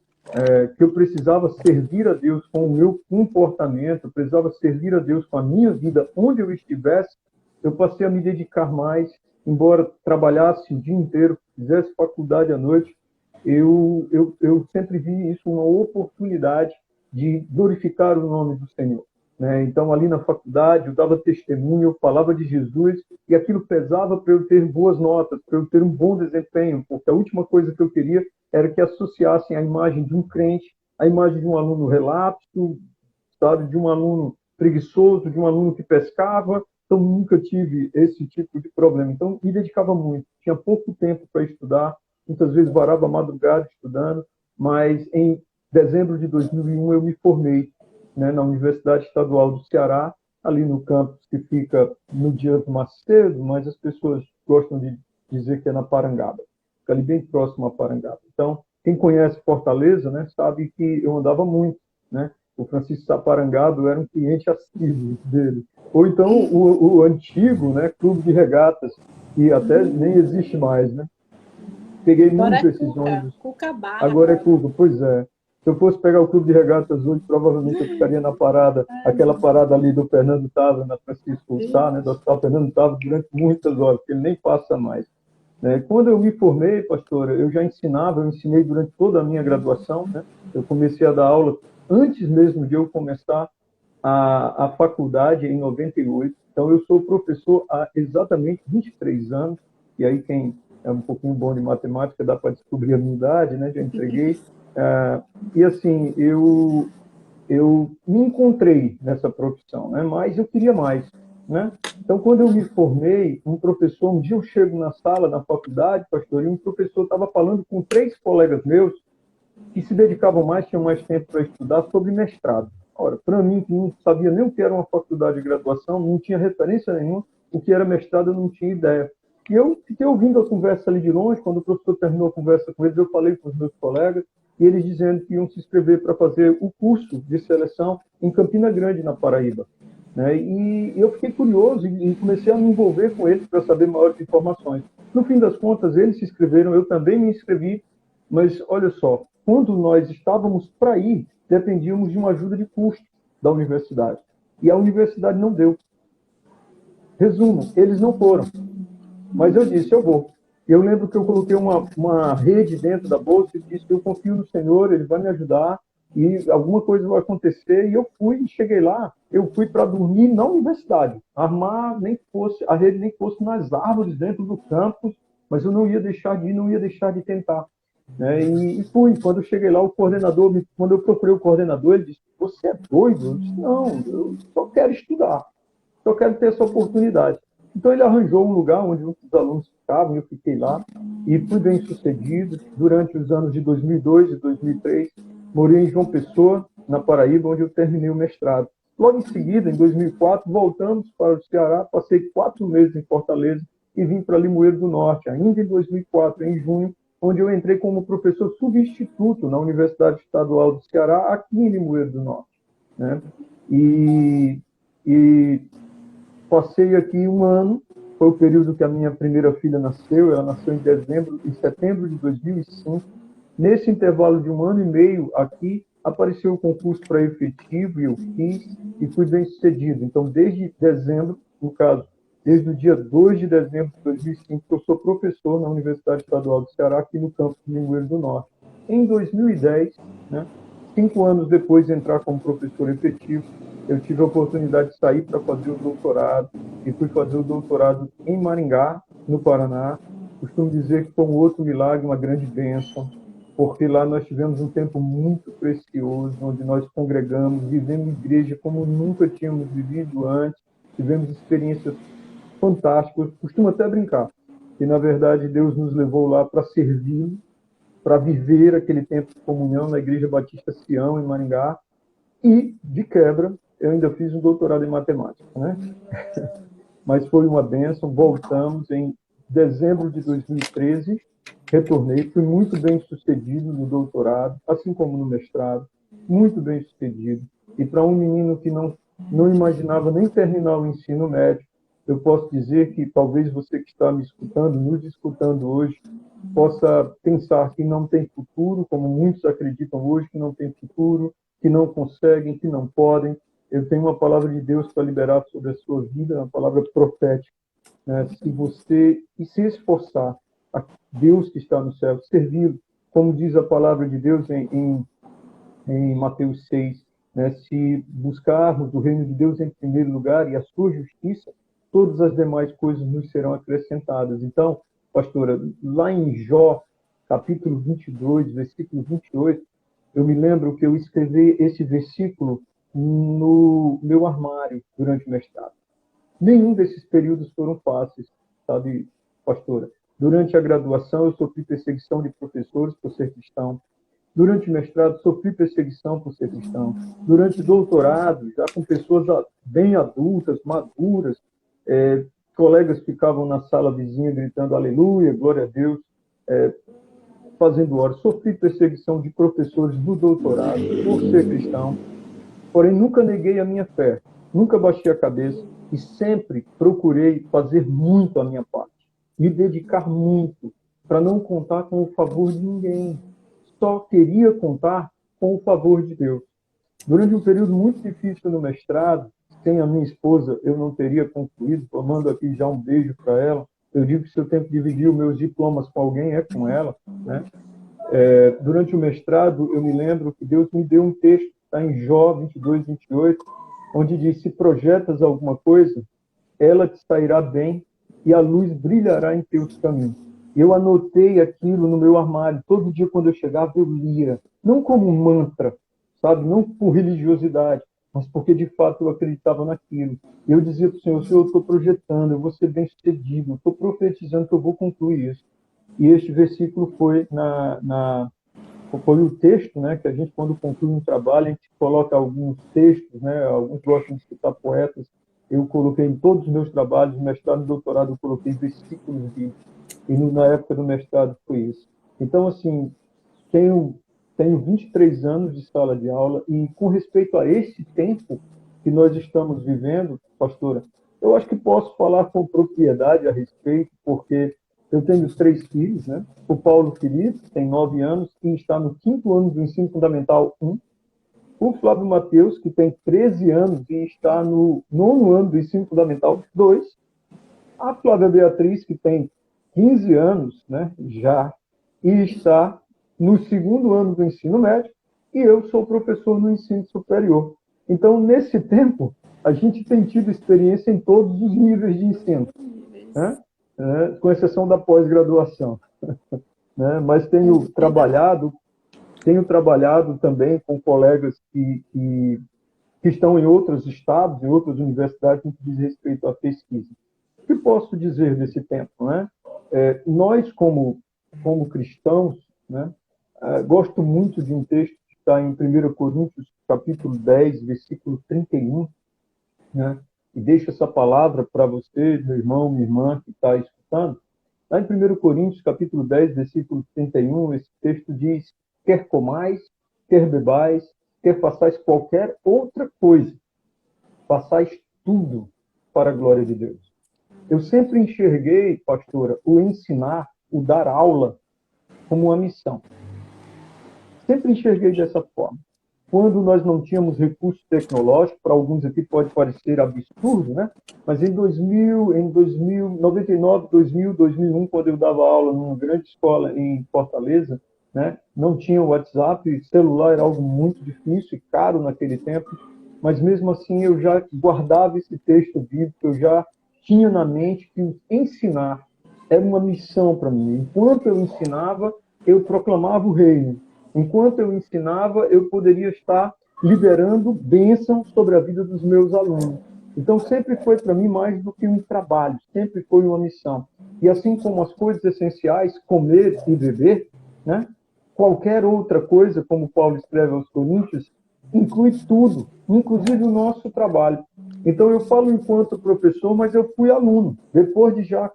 que eu precisava servir a Deus com o meu comportamento, eu precisava servir a Deus com a minha vida, onde eu estivesse. Eu passei a me dedicar mais, embora trabalhasse o dia inteiro, fizesse faculdade à noite, eu sempre vi isso uma oportunidade de glorificar o nome do Senhor, né? Então, ali na faculdade, eu dava testemunho, eu falava de Jesus, e aquilo pesava para eu ter boas notas, para eu ter um bom desempenho, porque a última coisa que eu queria era que associassem a imagem de um crente, a imagem de um aluno relapso, sabe, de um aluno preguiçoso, de um aluno que pescava. Então, nunca tive esse tipo de problema. Então, me dedicava muito. Tinha pouco tempo para estudar, muitas vezes varava a madrugada estudando, mas em dezembro de 2001 eu me formei, né, na Universidade Estadual do Ceará, ali no campus que fica no Diante Macedo, mas as pessoas gostam de dizer que é na Parangaba. Fica ali bem próximo a Parangaba. Então, quem conhece Fortaleza, né, sabe que eu andava muito, né? O Francisco Saparangabo era um cliente assíduo dele. Ou então o antigo, né, Clube de Regatas, que até nem existe mais, né? Peguei Agora muito é esses ônibus. Cuca Barra. Agora é Cuca, pois é. Se eu fosse pegar o Clube de Regatas hoje, provavelmente eu ficaria na parada, aquela parada ali do Fernando Távora, na Francisco Sá, né, do Hospital Fernando Távora, durante muitas horas, porque ele nem passa mais. Né? Quando eu me formei, pastora, eu já ensinava, eu ensinei durante toda a minha graduação, né? Eu comecei a dar aula antes mesmo de eu começar a faculdade, em 98. Então, eu sou professor há exatamente 23 anos, e aí quem é um pouquinho bom de matemática dá para descobrir a minha idade, né? Já entreguei. E assim, eu me encontrei nessa profissão, né? Mas eu queria mais, né? Então, quando eu me formei, um dia eu chego na sala, na faculdade, pastor, e um professor estava falando com 3 colegas meus que se dedicavam mais, tinham mais tempo para estudar, sobre mestrado. Ora, para mim, que não sabia nem o que era uma faculdade de graduação, não tinha referência nenhuma, o que era mestrado eu não tinha ideia. E eu fiquei ouvindo a conversa ali de longe, quando o professor terminou a conversa com eles, eu falei com os meus colegas, e eles dizendo que iam se inscrever para fazer o curso de seleção em Campina Grande, na Paraíba. Né? E eu fiquei curioso e comecei a me envolver com eles para saber maiores informações. No fim das contas, eles se inscreveram, eu também me inscrevi, mas olha só, quando nós estávamos para ir, dependíamos de uma ajuda de custo da universidade. E a universidade não deu. Resumo, eles não foram. Mas eu disse, eu vou. Eu lembro que eu coloquei uma rede dentro da bolsa e disse, eu confio no Senhor, Ele vai me ajudar e alguma coisa vai acontecer. E eu fui e cheguei lá. Eu fui para dormir na universidade. Armar nem que fosse, a rede nem que fosse nas árvores dentro do campus, mas eu não ia deixar de ir, não ia deixar de tentar. Né? E fui. Quando eu cheguei lá, o coordenador, quando eu procurei o coordenador, ele disse, você é doido? Eu disse, não, eu só quero estudar. Só quero ter essa oportunidade. Então, ele arranjou um lugar onde os alunos ficavam, eu fiquei lá, e fui bem sucedido. Durante os anos de 2002 e 2003, morei em João Pessoa, na Paraíba, onde eu terminei o mestrado. Logo em seguida, em 2004, voltamos para o Ceará, passei 4 meses em Fortaleza e vim para Limoeiro do Norte, ainda em 2004, em junho, onde eu entrei como professor substituto na Universidade Estadual do Ceará, aqui em Limoeiro do Norte. Né? E passei aqui 1 ano, foi o período que a minha primeira filha nasceu, ela nasceu em setembro de 2005. Nesse intervalo de 1 ano e meio aqui, apareceu o concurso para efetivo e eu fiz e fui bem sucedido. Então, desde dezembro, no caso, desde o dia 2 de dezembro de 2005, eu sou professor na Universidade Estadual do Ceará, aqui no campus de Limoeiro do Norte. Em 2010, né, 5 anos depois de entrar como professor efetivo, eu tive a oportunidade de sair para fazer o doutorado, e fui fazer o doutorado em Maringá, no Paraná. Costumo dizer que foi um outro milagre, uma grande bênção, porque lá nós tivemos um tempo muito precioso, onde nós congregamos, vivemos igreja como nunca tínhamos vivido antes, tivemos experiências fantásticas. Costumo até brincar, que na verdade Deus nos levou lá para servir, para viver aquele tempo de comunhão na Igreja Batista Sião, em Maringá, e, de quebra, eu ainda fiz um doutorado em matemática, né? Mas foi uma bênção, voltamos em dezembro de 2013, retornei, fui muito bem sucedido no doutorado, assim como no mestrado, muito bem sucedido. E para um menino que não imaginava nem terminar o ensino médio, eu posso dizer que talvez você que está me escutando, nos escutando hoje, possa pensar que não tem futuro, como muitos acreditam hoje que não tem futuro, que não conseguem, que não podem. Eu tenho uma palavra de Deus para liberar sobre a sua vida, uma palavra profética. Né? Se você se esforçar, a Deus que está no céu, servi-lo, como diz a palavra de Deus em Mateus 6, né? Se buscarmos o reino de Deus em primeiro lugar e a sua justiça, todas as demais coisas nos serão acrescentadas. Então, pastora, lá em Jó, capítulo 22, versículo 28, eu me lembro que eu escrevi esse versículo no meu armário durante o mestrado. Nenhum desses períodos foram fáceis, sabe, pastora? Durante a graduação, eu sofri perseguição de professores por ser cristão. Durante o mestrado, sofri perseguição por ser cristão. Durante o doutorado, já com pessoas bem adultas, maduras, colegas ficavam na sala vizinha gritando aleluia, glória a Deus, fazendo hora. Sofri perseguição de professores do doutorado por ser cristão. porém nunca neguei a minha fé, nunca baixei a cabeça e sempre procurei fazer muito a minha parte, me dedicar muito, para não contar com o favor de ninguém. Só queria contar com o favor de Deus. Durante um período muito difícil no mestrado, sem a minha esposa, eu não teria concluído. Eu mando aqui já um beijo para ela. Eu digo que se eu tenho que dividir os meus diplomas com alguém, é com ela, né? Durante o mestrado, eu me lembro que Deus me deu um texto, está em Jó 22, 28, onde diz: se projetas alguma coisa, ela te sairá bem e a luz brilhará em teus caminhos. E eu anotei aquilo no meu armário. Todo dia, quando eu chegava, eu lia. Não como um mantra, sabe? Não por religiosidade, mas porque, de fato, eu acreditava naquilo. E eu dizia para o Senhor: Senhor, eu estou projetando, eu vou ser bem-sucedido, estou profetizando que eu vou concluir isso. E este versículo foi foi o texto, né, que a gente, quando conclui um trabalho, a gente coloca alguns textos, né, alguns gostam de citar poetas. Eu coloquei em todos os meus trabalhos, mestrado e doutorado, eu coloquei versículos bíblicos. E na época do mestrado foi isso. Então, assim, tenho 23 anos de sala de aula e, com respeito a esse tempo que nós estamos vivendo, pastora, eu acho que posso falar com propriedade a respeito, porque eu tenho 3 filhos, né? O Paulo Felipe tem 9 anos e está no 5º ano do ensino fundamental 1. O Flávio Mateus, que tem 13 anos e está no 9º ano do ensino fundamental 2. A Flávia Beatriz, que tem 15 anos, né, já, e está no 2º ano do ensino médio, e eu sou professor no ensino superior. Então, nesse tempo, a gente tem tido experiência em todos os níveis de ensino, né? Com exceção da pós-graduação. Né? Mas tenho trabalhado também com colegas que estão em outros estados, em outras universidades, no que diz respeito à pesquisa. O que posso dizer desse tempo? Né? Nós, como cristãos, né, gosto muito de um texto que está em 1 Coríntios, capítulo 10, versículo 31, né? E deixo essa palavra para você, meu irmão, minha irmã, que está escutando. Lá em 1 Coríntios, capítulo 10, versículo 31, esse texto diz: quer comais, quer bebais, quer façais qualquer outra coisa, façais tudo para a glória de Deus. Eu sempre enxerguei, pastora, o ensinar, o dar aula, como uma missão. Sempre enxerguei dessa forma. Quando nós não tínhamos recurso tecnológico, para alguns aqui pode parecer absurdo, né? Mas em 99, 2000, 2001, quando eu dava aula numa grande escola em Fortaleza, né, não tinha WhatsApp, celular era algo muito difícil e caro naquele tempo, mas mesmo assim eu já guardava esse texto bíblico, eu já tinha na mente que ensinar era uma missão para mim. Enquanto eu ensinava, eu proclamava o reino. Enquanto eu ensinava, eu poderia estar liberando bênção sobre a vida dos meus alunos. Então, sempre foi para mim mais do que um trabalho, sempre foi uma missão. E assim como as coisas essenciais, comer e beber, né? Qualquer outra coisa, como Paulo escreve aos Coríntios, inclui tudo, inclusive o nosso trabalho. Então, eu falo enquanto professor, mas eu fui aluno. Depois de já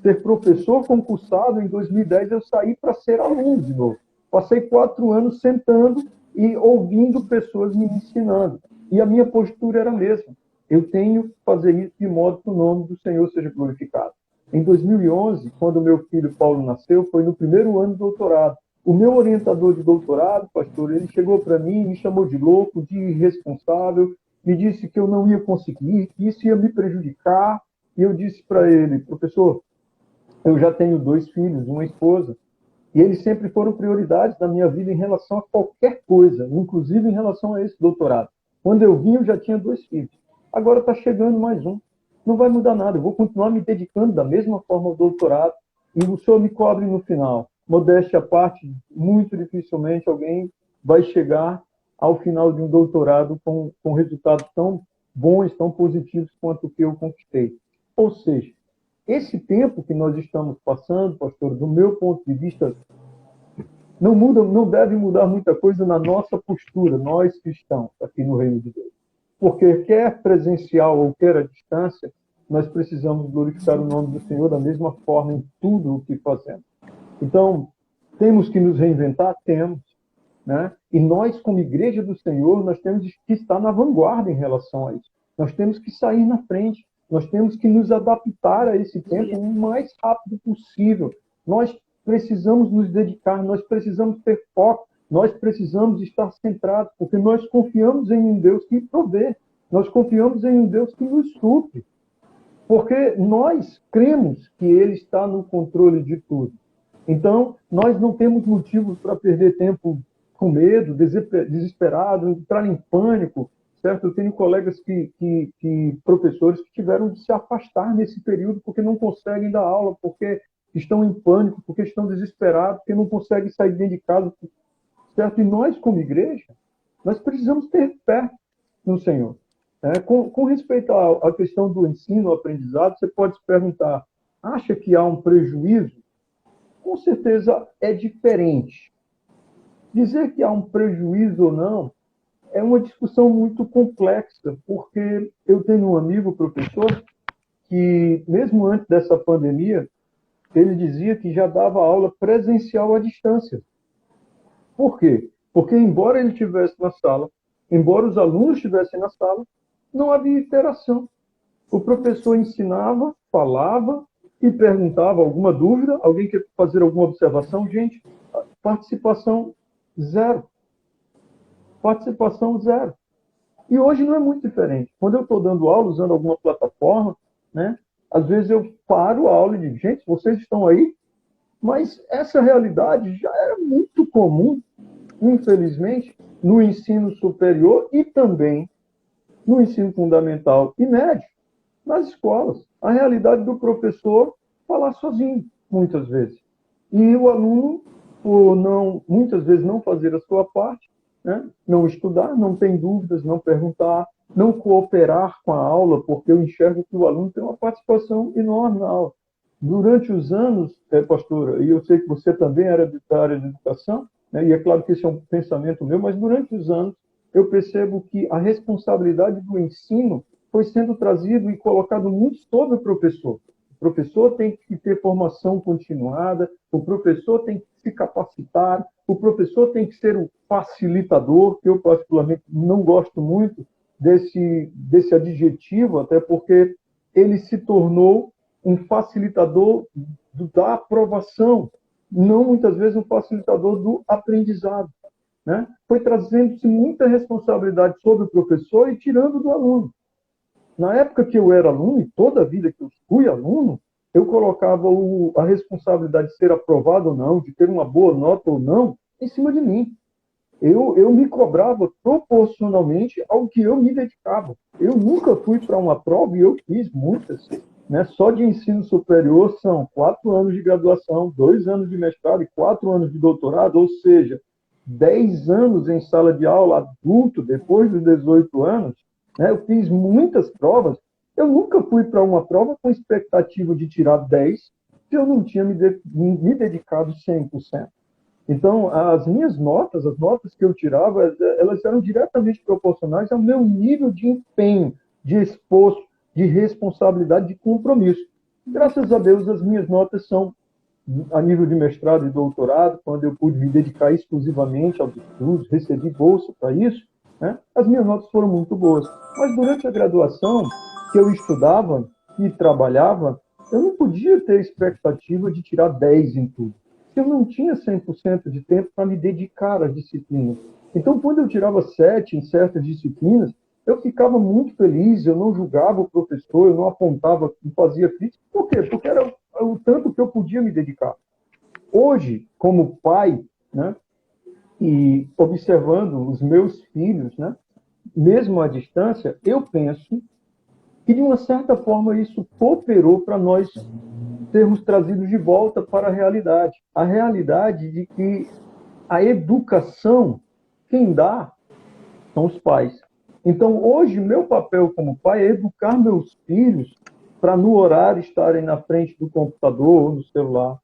ser professor concursado, em 2010, eu saí para ser aluno de novo. Passei 4 anos sentando e ouvindo pessoas me ensinando. E a minha postura era a mesma. Eu tenho que fazer isso de modo que o nome do Senhor seja glorificado. Em 2011, quando meu filho Paulo nasceu, foi no 1º ano do doutorado. O meu orientador de doutorado, pastor, ele chegou para mim, me chamou de louco, de irresponsável, me disse que eu não ia conseguir, que isso ia me prejudicar. E eu disse para ele: professor, eu já tenho 2 filhos, uma esposa, e eles sempre foram prioridades da minha vida em relação a qualquer coisa, inclusive em relação a esse doutorado. Quando eu vim, eu já tinha 2 filhos. Agora está chegando mais um. Não vai mudar nada, eu vou continuar me dedicando da mesma forma ao doutorado, e o senhor me cobre no final. Modéstia à parte, muito dificilmente alguém vai chegar ao final de um doutorado com resultados tão bons, tão positivos quanto o que eu conquistei. Ou seja, esse tempo que nós estamos passando, pastor, do meu ponto de vista, não deve mudar muita coisa na nossa postura, nós cristãos, aqui no Reino de Deus. Porque quer presencial ou quer à distância, nós precisamos glorificar o nome do Senhor da mesma forma em tudo o que fazemos. Então, temos que nos reinventar? Temos. né? E nós, como igreja do Senhor, nós temos que estar na vanguarda em relação a isso. Nós temos que sair na frente, nós temos que nos adaptar a esse tempo o mais rápido possível. Nós precisamos nos dedicar, nós precisamos ter foco, nós precisamos estar centrados, porque nós confiamos em um Deus que provê, nós confiamos em um Deus que nos supre, porque nós cremos que Ele está no controle de tudo. Então, nós não temos motivos para perder tempo com medo, desesperado, entrar em pânico, certo? Eu tenho colegas professores que tiveram de se afastar nesse período porque não conseguem dar aula, porque estão em pânico, porque estão desesperados, porque não conseguem sair dentro de casa, certo? E nós, como igreja, nós precisamos ter fé no Senhor. Com respeito à questão do ensino, ao aprendizado, você pode se perguntar, acha que há um prejuízo? Com certeza é diferente. Dizer que há um prejuízo ou não é uma discussão muito complexa, porque eu tenho um amigo professor que, mesmo antes dessa pandemia, ele dizia que já dava aula presencial à distância. Por quê? Porque, embora ele estivesse na sala, embora os alunos estivessem na sala, não havia interação. O professor ensinava, falava e perguntava alguma dúvida, alguém quer fazer alguma observação? Gente, participação zero. Participação zero. E hoje não é muito diferente. Quando eu estou dando aula, usando alguma plataforma, né, às vezes eu paro a aula e digo, gente, vocês estão aí? Mas essa realidade já era muito comum, infelizmente, no ensino superior e também no ensino fundamental e médio, nas escolas. A realidade do professor falar sozinho, muitas vezes. E o aluno, por muitas vezes não fazer a sua parte, né, não estudar, não tem dúvidas, não perguntar, não cooperar com a aula, porque eu enxergo que o aluno tem uma participação enorme na aula. Durante os anos, pastora, e eu sei que você também era da área de educação, né, e é claro que esse é um pensamento meu, mas durante os anos eu percebo que a responsabilidade do ensino foi sendo trazido e colocado muito sobre o professor. O professor tem que ter formação continuada, o professor tem que se capacitar, o professor tem que ser o facilitador, que eu particularmente não gosto muito desse adjetivo, até porque ele se tornou um facilitador da aprovação, não muitas vezes um facilitador do aprendizado. Né? Foi trazendo-se muita responsabilidade sobre o professor e tirando do aluno. Na época que eu era aluno, e toda a vida que eu fui aluno, eu colocava a responsabilidade de ser aprovado ou não, de ter uma boa nota ou não, em cima de mim. Eu me cobrava proporcionalmente ao que eu me dedicava. Eu nunca fui para uma prova, e eu fiz muitas, né? Só de ensino superior são 4 anos de graduação, 2 anos de mestrado e 4 anos de doutorado, ou seja, 10 anos em sala de aula adulto, depois dos 18 anos, né? Eu fiz muitas provas. Eu nunca fui para uma prova com expectativa de tirar 10, se eu não tinha me dedicado 100%. Então, as minhas notas, as notas que eu tirava, elas eram diretamente proporcionais ao meu nível de empenho, de esforço, de responsabilidade, de compromisso. Graças a Deus, as minhas notas são a nível de mestrado e doutorado, quando eu pude me dedicar exclusivamente aos estudos, recebi bolsa para isso, né? As minhas notas foram muito boas. Mas durante a graduação, que eu estudava e trabalhava, eu não podia ter expectativa de tirar 10 em tudo. Eu não tinha 100% de tempo para me dedicar às disciplinas. Então, quando eu tirava 7 em certas disciplinas, eu ficava muito feliz, eu não julgava o professor, eu não apontava, não fazia crítica. Por quê? Porque era o tanto que eu podia me dedicar. Hoje, como pai, né, e observando os meus filhos, né, mesmo à distância, eu penso que, de uma certa forma, isso cooperou para nós sermos trazidos de volta para a realidade de que a educação, quem dá, são os pais. Então, hoje, meu papel como pai é educar meus filhos para, no horário, estarem na frente do computador ou no celular.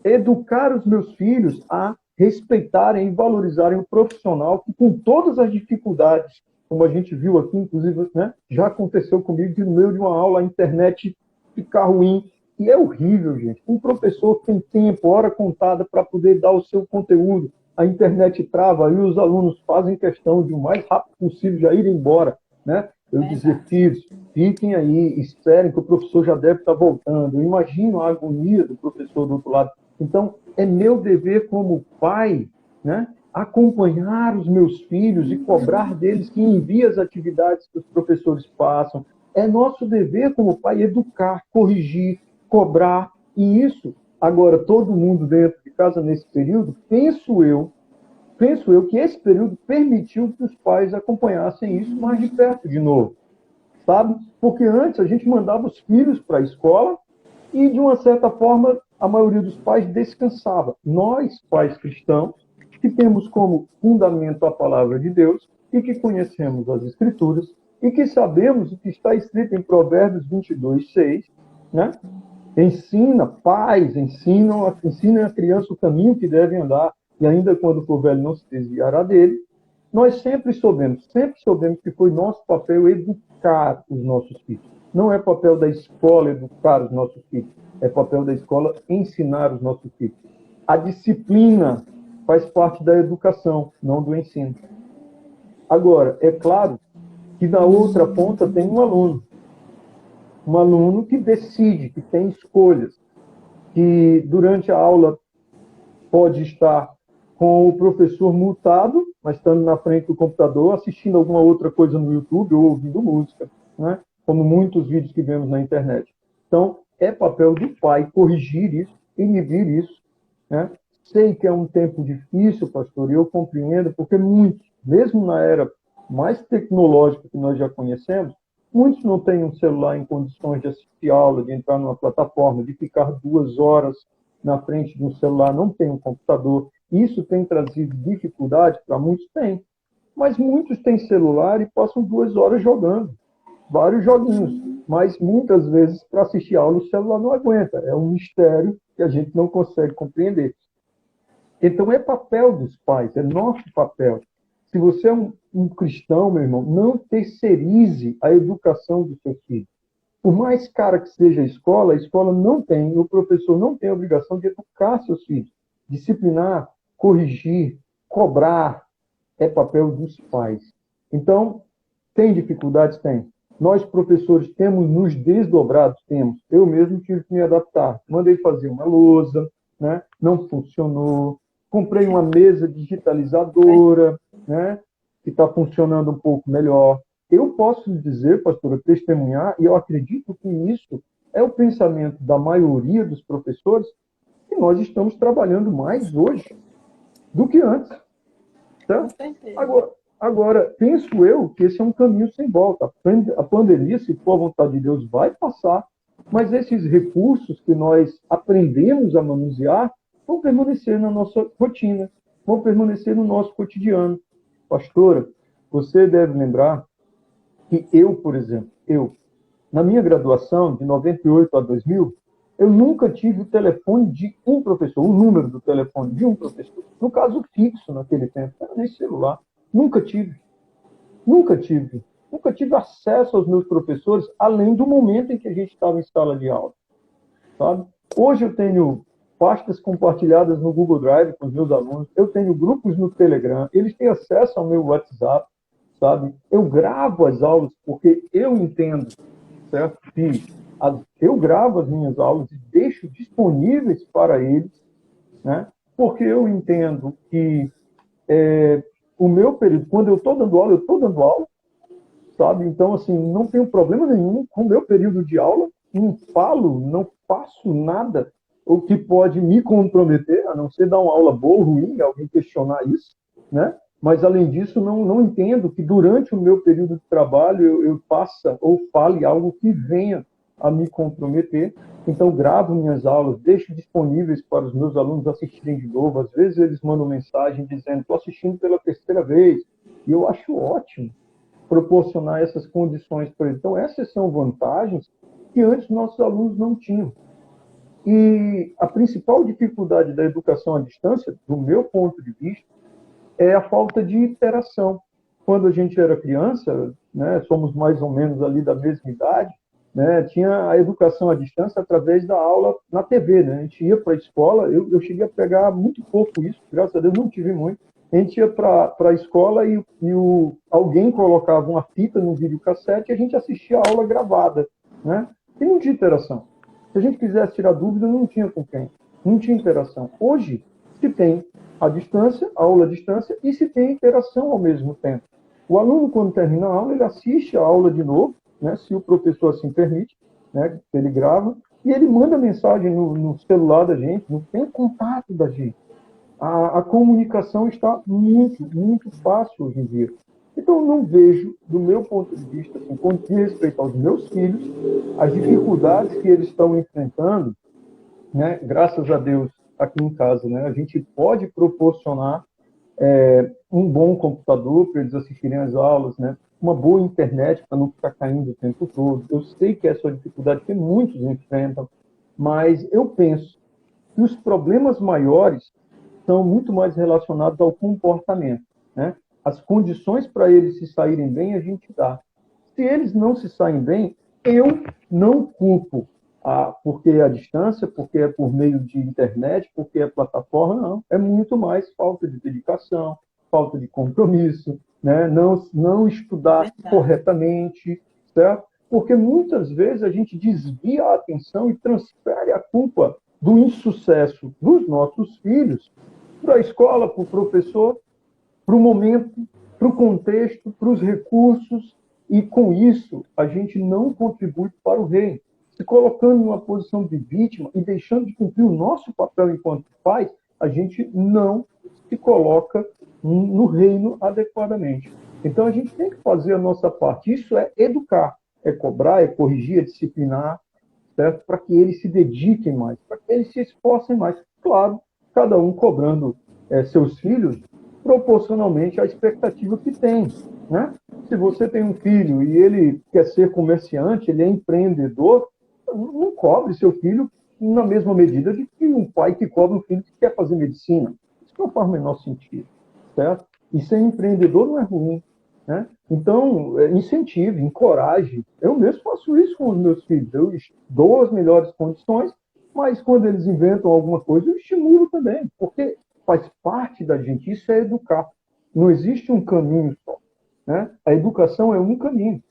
Educar os meus filhos a respeitarem e valorizarem o profissional que, com todas as dificuldades, como a gente viu aqui, inclusive, né, já aconteceu comigo, de no meio de uma aula a internet ficar ruim. E é horrível, gente. Um professor tem tempo, hora contada, para poder dar o seu conteúdo. a internet trava, aí os alunos fazem questão de o mais rápido possível já ir embora, né? Eu dizer, filhos, fiquem aí, esperem que o professor já deve estar voltando. Eu imagino a agonia do professor do outro lado. Então, é meu dever como pai, né, acompanhar os meus filhos e cobrar deles que enviem as atividades que os professores passam. É nosso dever como pai educar, corrigir, cobrar. E isso, agora, todo mundo dentro de casa nesse período, penso eu que esse período permitiu que os pais acompanhassem isso mais de perto de novo, sabe? Porque antes a gente mandava os filhos para a escola e, de uma certa forma, a maioria dos pais descansava. Nós, pais cristãos, que temos como fundamento a palavra de Deus e que conhecemos as Escrituras e que sabemos o que está escrito em Provérbios 22:6, né? Ensina, pais, ensinam a criança o caminho que deve andar, e ainda quando for velho não se desviará dele. Nós sempre soubemos que foi nosso papel educar os nossos filhos. Não é papel da escola educar os nossos filhos, é papel da escola ensinar os nossos filhos. A disciplina faz parte da educação, não do ensino. Agora, é claro que na outra ponta tem um aluno que decide, que tem escolhas, que durante a aula pode estar com o professor multado, mas estando na frente do computador, assistindo alguma outra coisa no YouTube ou ouvindo música, né? Como muitos vídeos que vemos na internet. Então, é papel do pai corrigir isso, inibir isso, né? Sei que é um tempo difícil, pastor, e eu compreendo, porque muitos, mesmo na era mais tecnológica que nós já conhecemos, muitos não têm um celular em condições de assistir aula, de entrar numa plataforma, de ficar 2 horas na frente de um celular, não tem um computador. Isso tem trazido dificuldade para muitos? Tem. Mas muitos têm celular e passam 2 horas jogando vários joguinhos. Mas muitas vezes, para assistir aula, o celular não aguenta. É um mistério que a gente não consegue compreender. Então, é papel dos pais, é nosso papel. Se você é um cristão, meu irmão, não terceirize a educação do seu filho. Por mais cara que seja a escola não tem, o professor não tem a obrigação de educar seus filhos. Disciplinar, corrigir, cobrar, é papel dos pais. Então, tem dificuldades? Tem. Nós, professores, temos nos desdobrado? Temos. Eu mesmo tive que me adaptar. Mandei fazer uma lousa, né? Não funcionou. Comprei uma mesa digitalizadora, né? Que está funcionando um pouco melhor. Eu posso dizer, pastora, testemunhar, e eu acredito que isso é o pensamento da maioria dos professores, que nós estamos trabalhando mais hoje do que antes. Certo? Agora, penso eu que esse é um caminho sem volta. A pandemia, se for a vontade de Deus, vai passar, mas esses recursos que nós aprendemos a manusear vão permanecer na nossa rotina, vão permanecer no nosso cotidiano. Pastora, você deve lembrar que eu, por exemplo, na minha graduação, de 98 a 2000, eu nunca tive o telefone de um professor, o número do telefone de um professor. No caso, fixo naquele tempo, não era nem celular. Nunca tive. Nunca tive acesso aos meus professores, além do momento em que a gente estava em sala de aula. Sabe? Hoje eu tenho pastas compartilhadas no Google Drive com os meus alunos, eu tenho grupos no Telegram, eles têm acesso ao meu WhatsApp, sabe? Eu gravo as aulas porque eu entendo, certo? Que eu gravo as minhas aulas e deixo disponíveis para eles, né? Porque eu entendo que o meu período, quando eu estou dando aula, sabe? Então, assim, não tenho problema nenhum com o meu período de aula, não falo, não faço nada o que pode me comprometer, a não ser dar uma aula boa ou ruim, alguém questionar isso, né? Mas, além disso, não entendo que durante o meu período de trabalho eu faça ou fale algo que venha a me comprometer. Então, gravo minhas aulas, deixo disponíveis para os meus alunos assistirem de novo. Às vezes, eles mandam mensagem dizendo: estou assistindo pela 3ª vez. E eu acho ótimo proporcionar essas condições para eles. Então, essas são vantagens que antes nossos alunos não tinham. E a principal dificuldade da educação à distância, do meu ponto de vista, é a falta de interação. Quando a gente era criança, né, somos mais ou menos ali da mesma idade, né? Tinha a educação à distância através da aula na TV, né? A gente ia para a escola, eu cheguei a pegar muito pouco isso, graças a Deus não tive muito. A gente ia para a escola alguém colocava uma fita no videocassete e a gente assistia a aula gravada, né? E não tinha interação. Se a gente quisesse tirar dúvida, não tinha com quem. Não tinha interação. Hoje, se tem a distância, a aula à distância, e se tem interação ao mesmo tempo. O aluno, quando termina a aula, ele assiste a aula de novo, né, se o professor assim permite, né, ele grava, e ele manda mensagem no celular da gente, não tem contato da gente. A comunicação está muito, muito fácil hoje em dia. Então, eu não vejo, do meu ponto de vista, assim, com respeito aos meus filhos, as dificuldades que eles estão enfrentando, né, graças a Deus, aqui em casa, né, a gente pode proporcionar um bom computador para eles assistirem às aulas, né, uma boa internet para não ficar caindo o tempo todo. Eu sei que essa é uma dificuldade que muitos enfrentam, mas eu penso que os problemas maiores são muito mais relacionados ao comportamento, né? As condições para eles se saírem bem, a gente dá. Se eles não se saem bem, eu não culpo porque é a distância, porque é por meio de internet, porque é plataforma, não. É muito mais falta de dedicação, falta de compromisso, né? Não estudar corretamente, certo? Porque muitas vezes a gente desvia a atenção e transfere a culpa do insucesso dos nossos filhos para a escola, para o professor, para o momento, para o contexto, para os recursos, e com isso a gente não contribui para o reino. Se colocando em uma posição de vítima e deixando de cumprir o nosso papel enquanto pais, a gente não se coloca no reino adequadamente. Então a gente tem que fazer a nossa parte. Isso é educar, é cobrar, é corrigir, é disciplinar, certo? Para que eles se dediquem mais, para que eles se esforcem mais. Claro, cada um cobrando seus filhos proporcionalmente à expectativa que tem, né? Se você tem um filho e ele quer ser comerciante, ele é empreendedor, não cobre seu filho na mesma medida de que um pai que cobra um filho que quer fazer medicina. Isso não faz o menor sentido, certo? E ser empreendedor não é ruim, né? Então, incentive, encoraje. Eu mesmo faço isso com os meus filhos. Eu dou as melhores condições, mas quando eles inventam alguma coisa, eu estimulo também, porque faz parte da gente. Isso é educar. Não existe um caminho só, né? A educação é um caminho,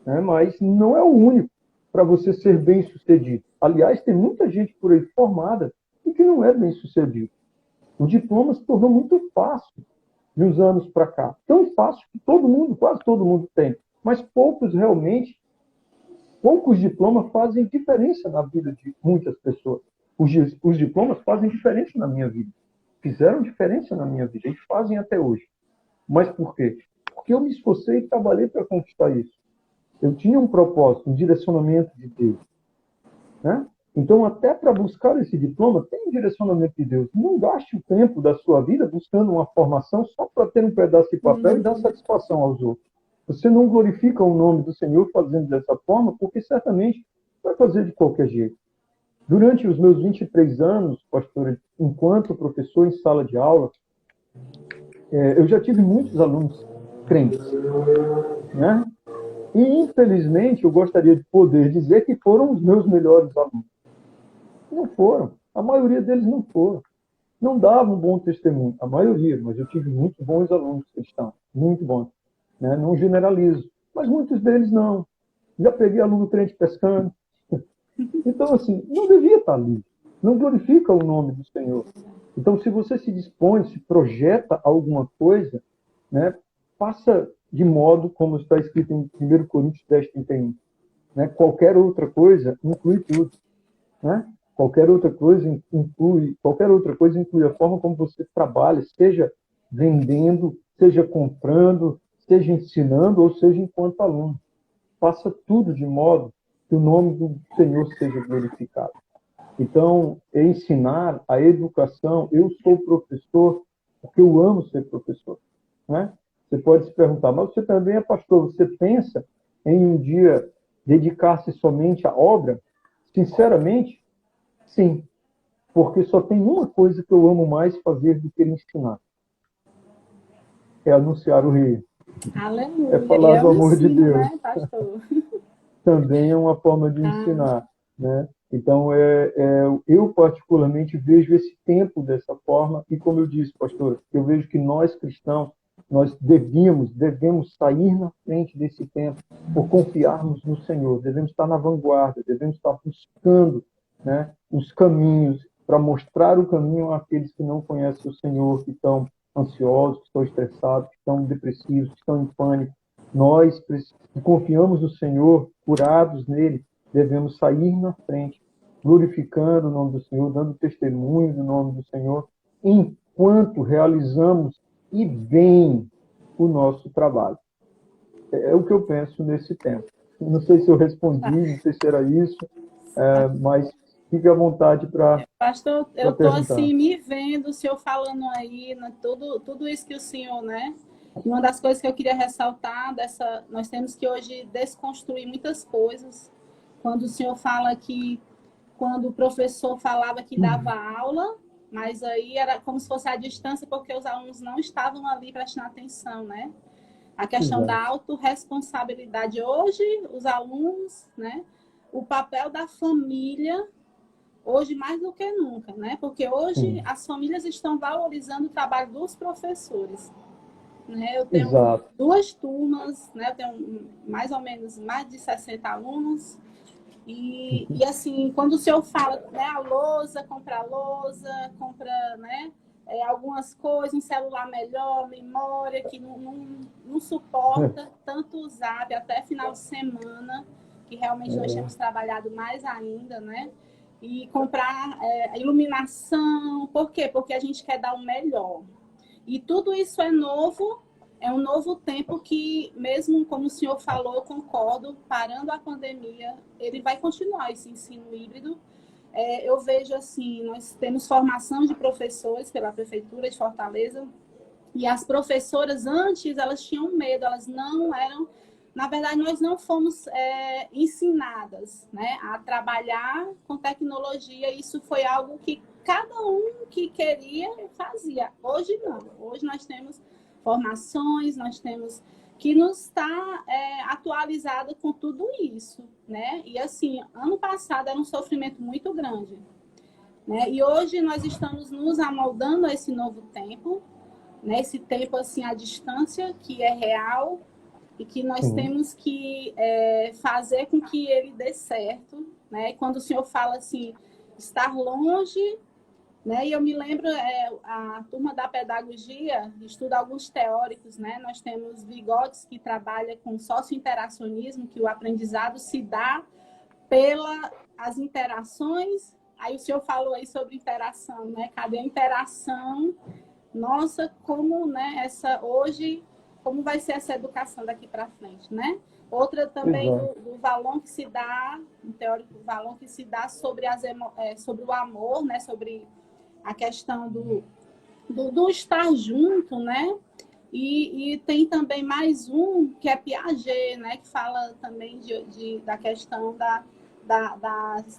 né? Mas não é o único para você ser bem-sucedido. Aliás, tem muita gente por aí formada e que não é bem-sucedido. O diploma se tornou muito fácil de uns anos para cá. Tão fácil que todo mundo, quase todo mundo tem. Mas poucos diplomas fazem diferença na vida de muitas pessoas. Os diplomas fazem diferença na minha vida. Fizeram diferença na minha vida e fazem até hoje. Mas por quê? Porque eu me esforcei e trabalhei para conquistar isso. Eu tinha um propósito, um direcionamento de Deus, né? Então, até para buscar esse diploma, tem um direcionamento de Deus. Não gaste o tempo da sua vida buscando uma formação só para ter um pedaço de papel e dar satisfação aos outros. Você não glorifica o nome do Senhor fazendo dessa forma, porque certamente vai fazer de qualquer jeito. Durante os meus 23 anos, pastor, enquanto professor em sala de aula, eu já tive muitos alunos crentes, né? E, infelizmente, eu gostaria de poder dizer que foram os meus melhores alunos. Não foram. A maioria deles não foram. Não davam um bom testemunho. A maioria, mas eu tive muito bons alunos cristãos. Muito bons. Né? Não generalizo. Mas muitos deles não. Já peguei aluno crente pescando. Então, assim, não devia estar ali. Não glorifica o nome do Senhor. Então, se você se dispõe, se projeta alguma coisa, né, faça de modo, como está escrito em 1 Coríntios 10:31. Né? Qualquer outra coisa inclui tudo. Né? Qualquer outra coisa inclui a forma como você trabalha, seja vendendo, seja comprando, seja ensinando, ou seja enquanto aluno. Faça tudo de modo que o nome do Senhor seja glorificado. Então, ensinar a educação, eu sou professor porque eu amo ser professor. Né? Você pode se perguntar, mas você também é pastor, você pensa em um dia dedicar-se somente à obra? Sinceramente, sim. Porque só tem uma coisa que eu amo mais fazer do que ensinar. É anunciar o reino. Aleluia. É falar do amor de Deus. Né, pastor? também é uma forma de ensinar, né? Então, eu particularmente vejo esse tempo dessa forma, e como eu disse, pastor, eu vejo que nós cristãos, nós devemos sair na frente desse tempo por confiarmos no Senhor, devemos estar na vanguarda, devemos estar buscando, né, os caminhos, para mostrar o caminho àqueles que não conhecem o Senhor, que estão ansiosos, que estão estressados, que estão depressivos, que estão em pânico. Nós que confiamos no Senhor, curados nele, devemos sair na frente, glorificando o nome do Senhor, dando testemunho do nome do Senhor, enquanto realizamos e bem o nosso trabalho. É o que eu penso nesse tempo. Não sei se eu respondi, não sei se era isso, mas fique à vontade para Pastor, eu estou perguntar. assim, me vendo, o senhor falando aí, né, tudo isso que o senhor, né? E uma das coisas que eu queria ressaltar, nós temos que hoje desconstruir muitas coisas. Quando o senhor fala que, quando o professor falava que dava aula, mas aí era como se fosse à distância, porque os alunos não estavam ali prestando atenção, né? A questão da autorresponsabilidade. Hoje, os alunos, né? O papel da família, hoje mais do que nunca, né? Porque hoje as famílias estão valorizando o trabalho dos professores. Né? Eu tenho duas turmas, né? Eu tenho mais ou menos mais de 60 alunos. E assim, quando o senhor fala, né, a lousa, compra, né, algumas coisas, um celular melhor, memória, que não suporta tanto o Zap até final de semana, que realmente nós temos trabalhado mais ainda, né? E comprar iluminação, por quê? Porque a gente quer dar o melhor. E tudo isso é novo. É um novo tempo que, mesmo como o senhor falou, eu concordo, parando a pandemia, ele vai continuar esse ensino híbrido. Eu vejo assim, nós temos formação de professores pela Prefeitura de Fortaleza, e as professoras antes, elas tinham medo, elas não eram... Na verdade, nós não fomos ensinadas, né, a trabalhar com tecnologia. Isso foi algo que cada um que queria fazia. Hoje não. Hoje nós temos formações, nós temos que nos estar atualizada com tudo isso, né? E assim, ano passado era um sofrimento muito grande, né? E hoje nós estamos nos amoldando a esse novo tempo, né? Esse tempo assim à distância, que é real e que nós temos que fazer com que ele dê certo, né? E quando o senhor fala assim, estar longe, né? E eu me lembro, a turma da pedagogia estuda alguns teóricos, né? Nós temos Vygotsky, que trabalha com socio-interacionismo, que o aprendizado se dá pelas interações. Aí o senhor falou aí sobre interação, né? Cadê a interação? Nossa, como, né, hoje, como vai ser essa educação daqui para frente, né? Outra também do Valon que se dá, um teórico Valon que se dá sobre, sobre o amor, né? Sobre a questão do estar junto, né? E tem também mais um, que é Piaget, né? Que fala também da questão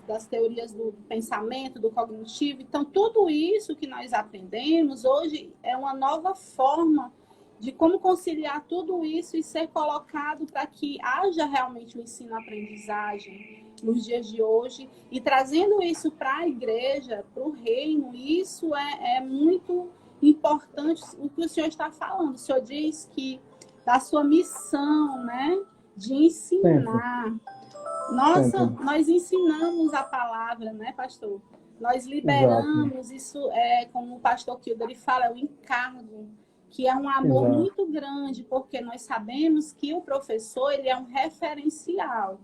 das teorias do pensamento, do cognitivo. Então, tudo isso que nós aprendemos hoje é uma nova forma de como conciliar tudo isso e ser colocado para que haja realmente o ensino-aprendizagem nos dias de hoje, e trazendo isso para a igreja, para o reino. Isso é muito importante o que o senhor está falando. O senhor diz que da sua missão, né, de ensinar. Nossa, nós ensinamos a palavra, né, pastor? Nós liberamos, isso como o pastor Kilder ele fala, é o encargo, que é um amor muito grande, porque nós sabemos que o professor ele é um referencial.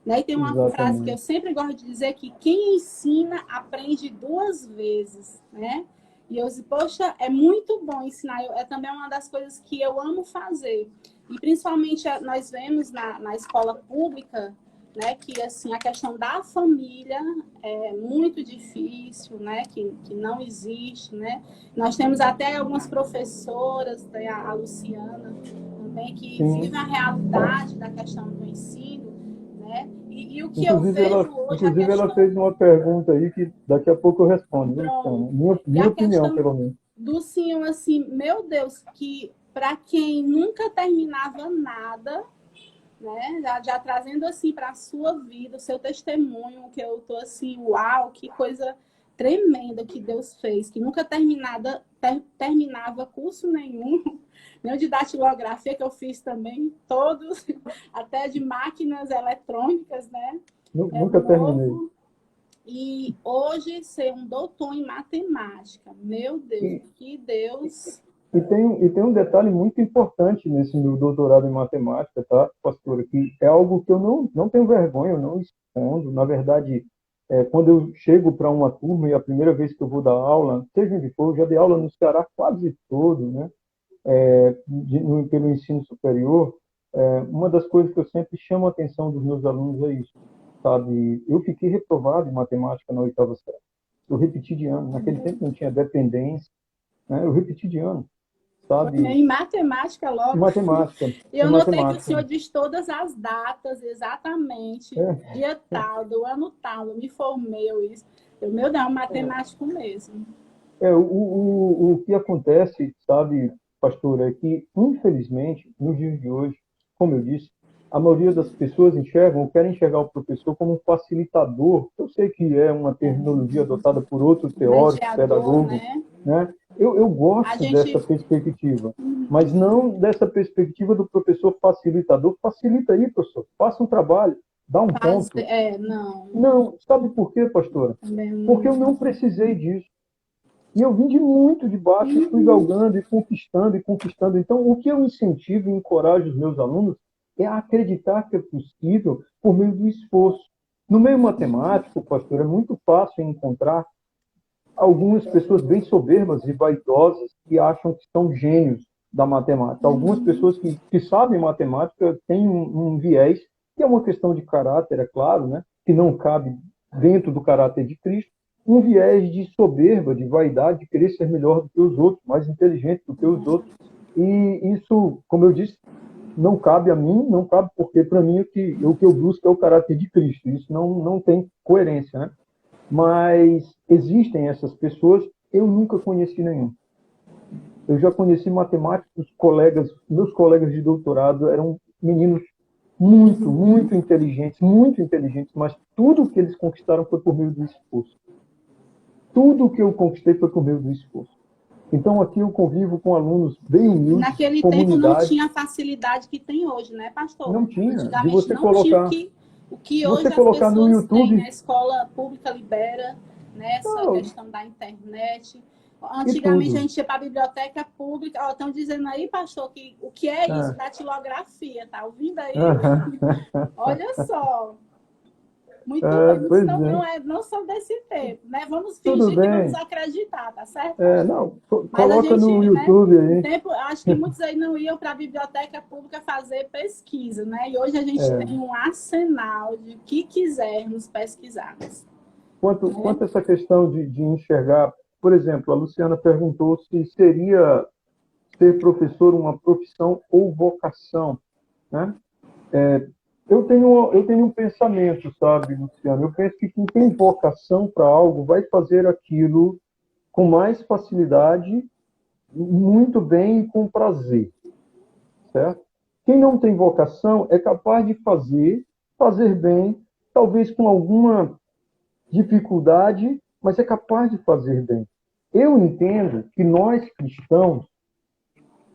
Né? E tem uma frase que eu sempre gosto de dizer, que quem ensina aprende duas vezes, né? E eu disse, poxa, é muito bom ensinar, é também uma das coisas que eu amo fazer. E principalmente nós vemos na escola pública, né, que assim, a questão da família é muito difícil, né, que não existe, né? Nós temos até algumas professoras, a Luciana também, que vivem a realidade da questão do ensino, né? E o que inclusive, eu vejo hoje... Inclusive, ela fez uma pergunta aí que daqui a pouco eu respondo. Então, minha opinião, pelo menos. Do senhor, assim, meu Deus, que para quem nunca terminava nada, né? Já trazendo assim para a sua vida, o seu testemunho, que eu tô assim, uau, que coisa tremenda que Deus fez, que nunca terminava curso nenhum, nem o de datilografia que eu fiz também, todos, até de máquinas eletrônicas, né? É Nunca terminei. novo. E hoje ser um doutor em matemática, meu Deus, E, que Deus. e tem um detalhe muito importante nesse meu doutorado em matemática, tá, pastora? Que é algo que eu não tenho vergonha, eu não escondo. Na verdade, quando eu chego para uma turma e a primeira vez que eu vou dar aula, seja onde for, eu já dei aula no Ceará quase todo, né? Pelo ensino superior, uma das coisas que eu sempre chamo a atenção dos meus alunos é isso, sabe? Eu fiquei reprovado em matemática na oitava série. Eu repeti de ano. Naquele tempo não tinha dependência, né? Eu repeti de ano, Foi sabe? em matemática Em logo. matemática, E em eu notei que o matemática. senhor diz todas as datas exatamente, É, dia tal, do ano tal, eu me formei, isso. Eu, meu Deus, é um matemático mesmo. o que acontece, sabe, pastor, é que, infelizmente, nos dias de hoje, como eu disse, a maioria das pessoas querem enxergar o professor como um facilitador. Eu sei que é uma terminologia adotada por outros teóricos, Mediador, pedagogos, né? né? Eu A gosto dessa gente. perspectiva, mas não dessa perspectiva do professor facilitador. Facilita aí, professor, faça um trabalho, dá um Faz, ponto. não, Não, sabe por quê, pastora? também Porque eu não. não precisei disso. E eu vim de muito de baixo e fui galgando e conquistando e conquistando. Então, o que eu incentivo e encorajo os meus alunos é a acreditar que é possível por meio do esforço. No meio matemático, pastor, é muito fácil encontrar algumas pessoas bem soberbas e vaidosas que acham que são gênios da matemática. Algumas pessoas que sabem matemática têm um viés, que é uma questão de caráter, é claro, né? Que não cabe dentro do caráter de Cristo, um viés de soberba, de vaidade, de querer ser melhor do que os outros, mais inteligente do que os outros. E isso, como eu disse, não cabe a mim, não cabe porque, para mim, o que eu busco é o caráter de Cristo. Isso não tem coerência, né? Mas existem essas pessoas, eu nunca conheci nenhum. Eu já conheci matemáticos, meus colegas de doutorado eram meninos muito inteligentes, mas tudo que eles conquistaram foi por meio do esforço. Tudo que eu conquistei foi por meio do esforço. Então, aqui eu convivo com alunos bem humildes, Naquele tempo não comunidade. tinha a facilidade que tem hoje, né, pastor? Não tinha. De Antigamente não tinha o que você hoje as colocar no pessoas têm. YouTube. A escola pública libera, né, essa Não, questão da internet. e Antigamente a tudo. gente ia para a biblioteca pública. Ó, estão dizendo aí, pastor, que o que é isso? Ah, Datilografia, tá ouvindo aí? aham. Olha só. Muito bem, Pois não, é. não são desse tempo, né? Vamos Tudo fingir que vamos bem. acreditar, tá certo, pastor? Não, Mas a coloca no gente, né, YouTube um aí. tempo, acho que muitos aí não iam para a biblioteca pública fazer pesquisa, né? E hoje a gente É, tem um arsenal de que quisermos pesquisarmos, quanto né? a essa questão de enxergar, por exemplo, a Luciana perguntou se seria ser professor uma profissão ou vocação, né? Eu tenho um pensamento, sabe, Luciano? Eu penso que quem tem vocação para algo vai fazer aquilo com mais facilidade, muito bem e com prazer, certo? Quem não tem vocação é capaz de fazer bem, talvez com alguma dificuldade, mas é capaz de fazer bem. Eu entendo que nós cristãos,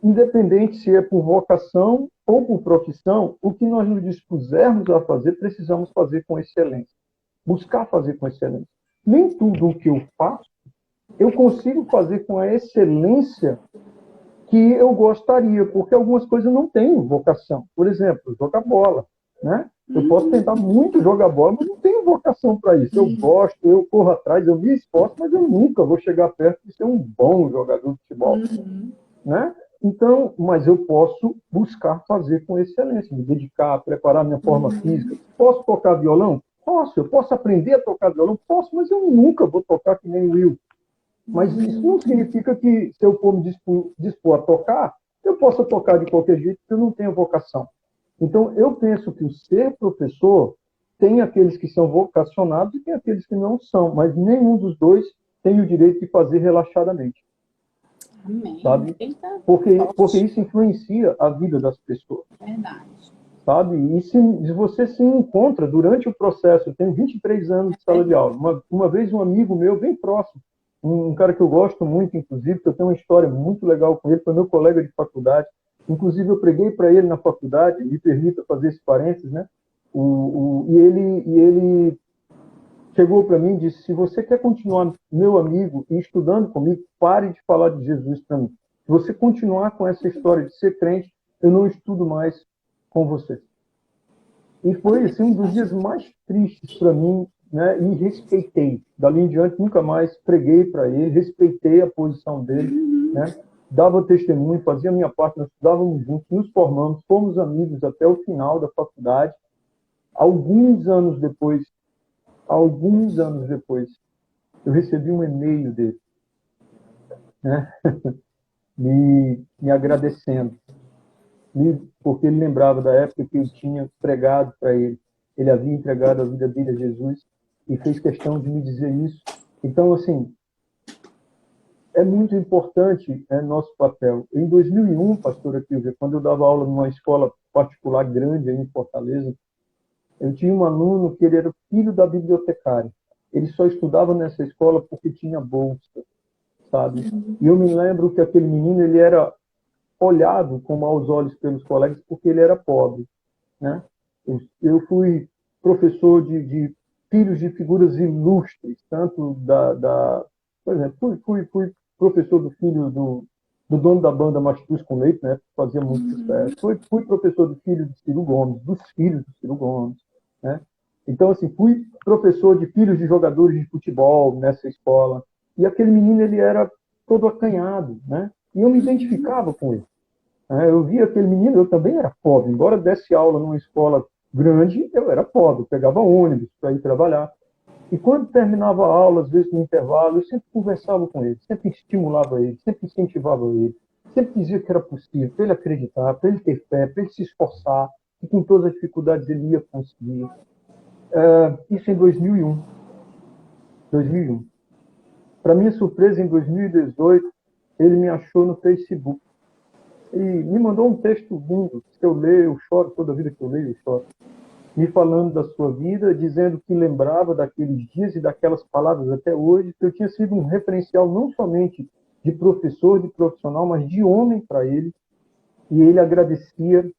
independente se é por vocação ou por profissão, o que nós nos dispusermos a fazer, precisamos fazer com excelência. Buscar fazer com excelência. Nem tudo o que eu faço, eu consigo fazer com a excelência que eu gostaria, porque algumas coisas eu não tenho vocação. Por exemplo, jogar bola, né? Eu posso tentar muito jogar bola, mas não tenho vocação para isso. Eu gosto, eu corro atrás, eu me esforço, mas eu nunca vou chegar perto de ser um bom jogador de futebol, né? Então, mas eu posso buscar fazer com excelência, me dedicar, preparar minha forma física. Posso tocar violão? Posso. Eu posso aprender a tocar violão? Posso, mas eu nunca vou tocar que nem o Will. Mas isso não significa que, se eu for me dispor a tocar, eu possa tocar de qualquer jeito, porque eu não tenho vocação. Então, eu penso que o ser professor tem aqueles que são vocacionados e tem aqueles que não são, mas nenhum dos dois tem o direito de fazer relaxadamente, Amém. sabe? Eita, Porque forte, isso influencia a vida das pessoas. verdade. sabe? E se você se encontra durante o processo, eu tenho 23 anos de sala de aula. Uma vez um amigo meu, bem próximo, um cara que eu gosto muito, inclusive, que eu tenho uma história muito legal com ele, foi meu colega de faculdade. Inclusive, eu preguei para ele na faculdade, me permita fazer esse parênteses, né? E ele chegou para mim e disse: se você quer continuar meu amigo e estudando comigo, pare de falar de Jesus para mim. Se você continuar com essa história de ser crente, eu não estudo mais com você. E foi assim, um dos dias mais tristes para mim, né? E respeitei. Dali em diante, nunca mais preguei para ele, respeitei a posição dele, né? Dava testemunho, fazia a minha parte, nós estudávamos juntos, nos formamos, fomos amigos até o final da faculdade. Alguns anos depois, eu recebi um e-mail dele, né? me agradecendo, porque ele lembrava da época que eu tinha pregado para ele. Ele havia entregado a vida dele a Jesus e fez questão de me dizer isso. Então, assim, é muito importante nosso papel. Em 2001, pastora Silvia, quando eu dava aula numa escola particular grande aí em Fortaleza, eu tinha um aluno que ele era filho da bibliotecária. Ele só estudava nessa escola porque tinha bolsa, sabe? E eu me lembro que aquele menino, ele era olhado com maus olhos pelos colegas porque ele era pobre, né? Eu fui professor de filhos de figuras ilustres, tanto por exemplo, fui professor do filho do dono da banda Mastruz com Leite, né? Que fazia muito sucesso. Fui professor do filho de Ciro Gomes, dos filhos de Ciro Gomes, né? Então, assim, fui professor de filhos de jogadores de futebol nessa escola. E aquele menino, ele era todo acanhado, né? E eu me identificava com ele. Eu via aquele menino, eu também era pobre. Embora desse aula numa escola grande, eu era pobre. Eu pegava ônibus para ir trabalhar. E quando terminava a aula, às vezes no intervalo, eu sempre conversava com ele, sempre estimulava ele, sempre incentivava ele, sempre dizia que era possível, para ele acreditar, para ele ter fé, para ele se esforçar, e com todas as dificuldades ele ia conseguir. Isso em 2001. Para minha surpresa, em 2018, ele me achou no Facebook e me mandou um texto lindo. Se eu leio, eu choro, toda vida que eu leio, eu choro. Me falando da sua vida, dizendo que lembrava daqueles dias e daquelas palavras até hoje, que eu tinha sido um referencial não somente de professor, de profissional, mas de homem para ele. E ele agradecia.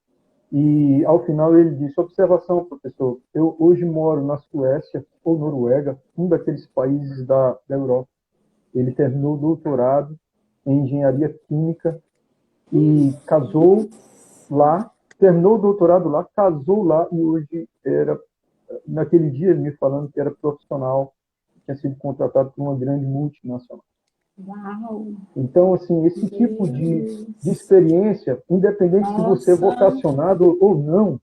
E, ao final, ele disse: observação, professor, eu hoje moro na Suécia ou Noruega, um daqueles países da Europa. Ele terminou o doutorado em engenharia química e casou lá, terminou o doutorado lá, casou lá e hoje naquele dia ele me falando que era profissional, tinha sido contratado por uma grande multinacional. Uau! Então, assim, esse tipo de experiência, independente se você é vocacionado ou não,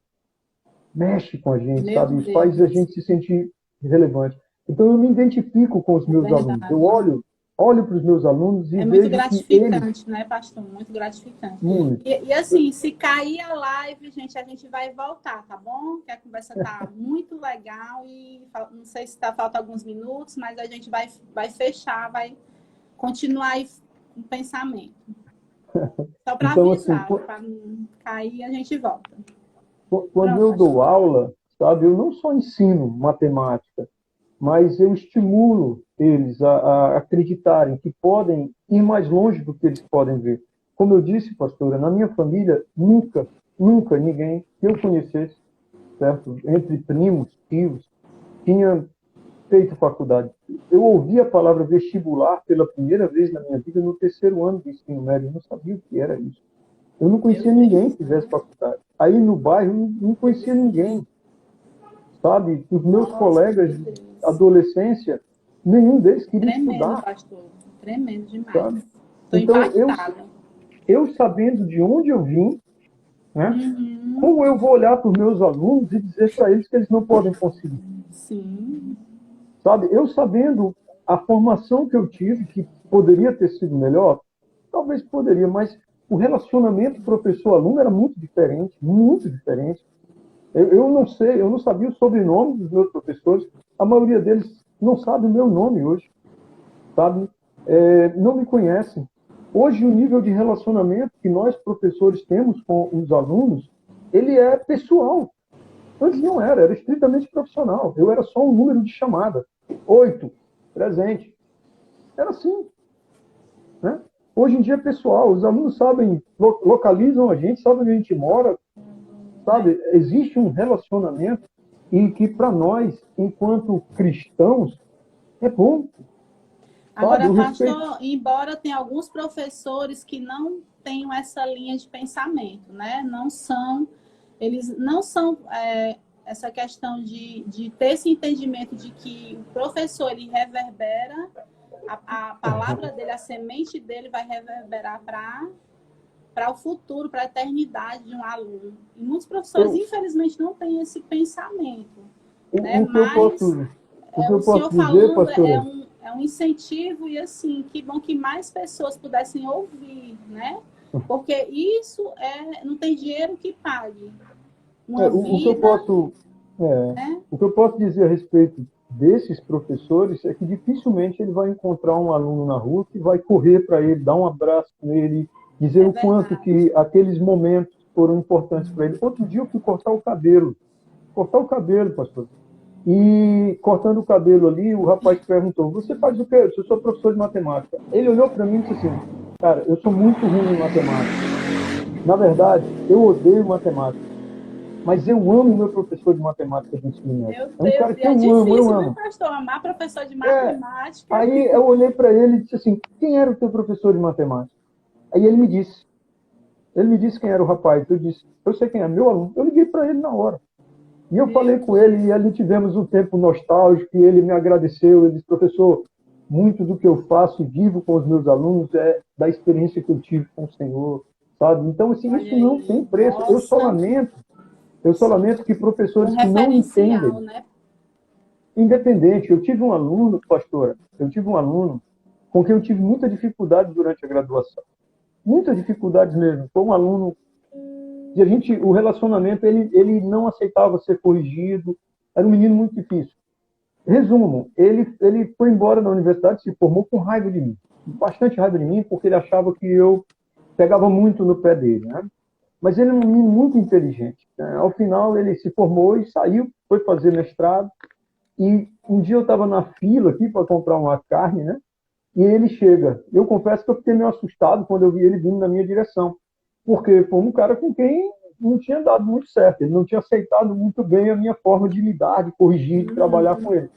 mexe com a gente, sabe? Faz a gente se sentir relevante. Então, eu me identifico com os meus alunos. Eu olho para os meus alunos e vejo muito gratificante, que né, pastor? Muito gratificante. Muito. E assim, se cair a live, gente, a gente vai voltar, tá bom? Que a conversa tá muito legal e não sei se falta alguns minutos, mas a gente vai fechar, vai continuar aí com o pensamento. Só para Então, avisar, assim, para não cair, a gente volta. Quando eu dou aula, sabe, eu não só ensino matemática, mas eu estimulo eles a acreditarem que podem ir mais longe do que eles podem ver. Como eu disse, pastora, na minha família, nunca ninguém que eu conhecesse, certo? Entre primos, tios, tinha feito faculdade. Eu ouvi a palavra vestibular pela primeira vez na minha vida no terceiro ano do ensino médio. Eu não sabia o que era isso. Eu não conhecia ninguém que fizesse faculdade. Aí no bairro, não conhecia ninguém. Sabe? Os meus colegas de adolescência, nenhum deles queria estudar. Pastor. Tremendo demais. Sabe? Estou então, impactada. eu sabendo de onde eu vim, né? Como eu vou olhar para os meus alunos e dizer para eles que eles não podem conseguir? Sim. Sabe? Eu sabendo a formação que eu tive, que poderia ter sido melhor, talvez poderia, mas o relacionamento professor-aluno era muito diferente, muito diferente. Eu não sei, eu não sabia o sobrenome dos meus professores, a maioria deles não sabe o meu nome hoje, sabe? Não me conhecem. Hoje, o nível de relacionamento que nós, professores, temos com os alunos ele é pessoal. Antes não era estritamente profissional. Eu era só um número de chamada. 8, presente. Era assim. Né? Hoje em dia é pessoal. Os alunos sabem, localizam a gente, sabem onde a gente mora, sabe? Existe um relacionamento e que para nós, enquanto cristãos, é bom. Agora, Sabe? pastor, embora tenha alguns professores que não tenham essa linha de pensamento, né? Eles não são essa questão de ter esse entendimento de que o professor ele reverbera, a palavra dele, a semente dele vai reverberar para o futuro, para a eternidade de um aluno. E muitos professores, infelizmente, não têm esse pensamento. Né? Mas o senhor falando é um incentivo e, assim, que bom que mais pessoas pudessem ouvir, né? Porque isso não tem dinheiro que pague. O que eu posso dizer a respeito desses professores é que dificilmente ele vai encontrar um aluno na rua que vai correr para ele, dar um abraço nele, dizer o quanto que aqueles momentos foram importantes para ele. Outro dia eu fui cortar o cabelo, pastor. E cortando o cabelo ali, o rapaz perguntou, você faz o quê? Eu sou professor de matemática. Ele olhou para mim e disse assim, cara, eu sou muito ruim em matemática. Na verdade, eu odeio matemática. Mas eu amo meu professor de matemática do ensino médio. É um cara que eu amo. Né, pastor? Amar professor de matemática. Aí eu olhei para ele e disse assim, quem era o teu professor de matemática? Aí ele me disse quem era o rapaz. Eu disse, eu sei quem é, meu aluno. Eu liguei para ele na hora. E eu falei com ele, e ali tivemos um tempo nostálgico, e ele me agradeceu, ele disse, professor, muito do que eu faço e vivo com os meus alunos é da experiência que eu tive com o Senhor, sabe? Então, assim, isso não tem preço. Nossa. Eu só lamento que professores que não entendem, né? Independente, eu tive um aluno, pastora, com quem eu tive muita dificuldade durante a graduação. Muitas dificuldades mesmo. Foi um aluno e o relacionamento, ele não aceitava ser corrigido, era um menino muito difícil. Resumo, ele foi embora da universidade, se formou com raiva de mim, bastante raiva de mim, porque ele achava que eu pegava muito no pé dele, né? Mas ele é um menino muito inteligente. Né? Ao final, ele se formou e saiu, foi fazer mestrado, e um dia eu estava na fila aqui para comprar uma carne, né? E ele chega. Eu confesso que eu fiquei meio assustado quando eu vi ele vindo na minha direção, porque foi um cara com quem não tinha dado muito certo, ele não tinha aceitado muito bem a minha forma de lidar, de corrigir, de trabalhar com ele.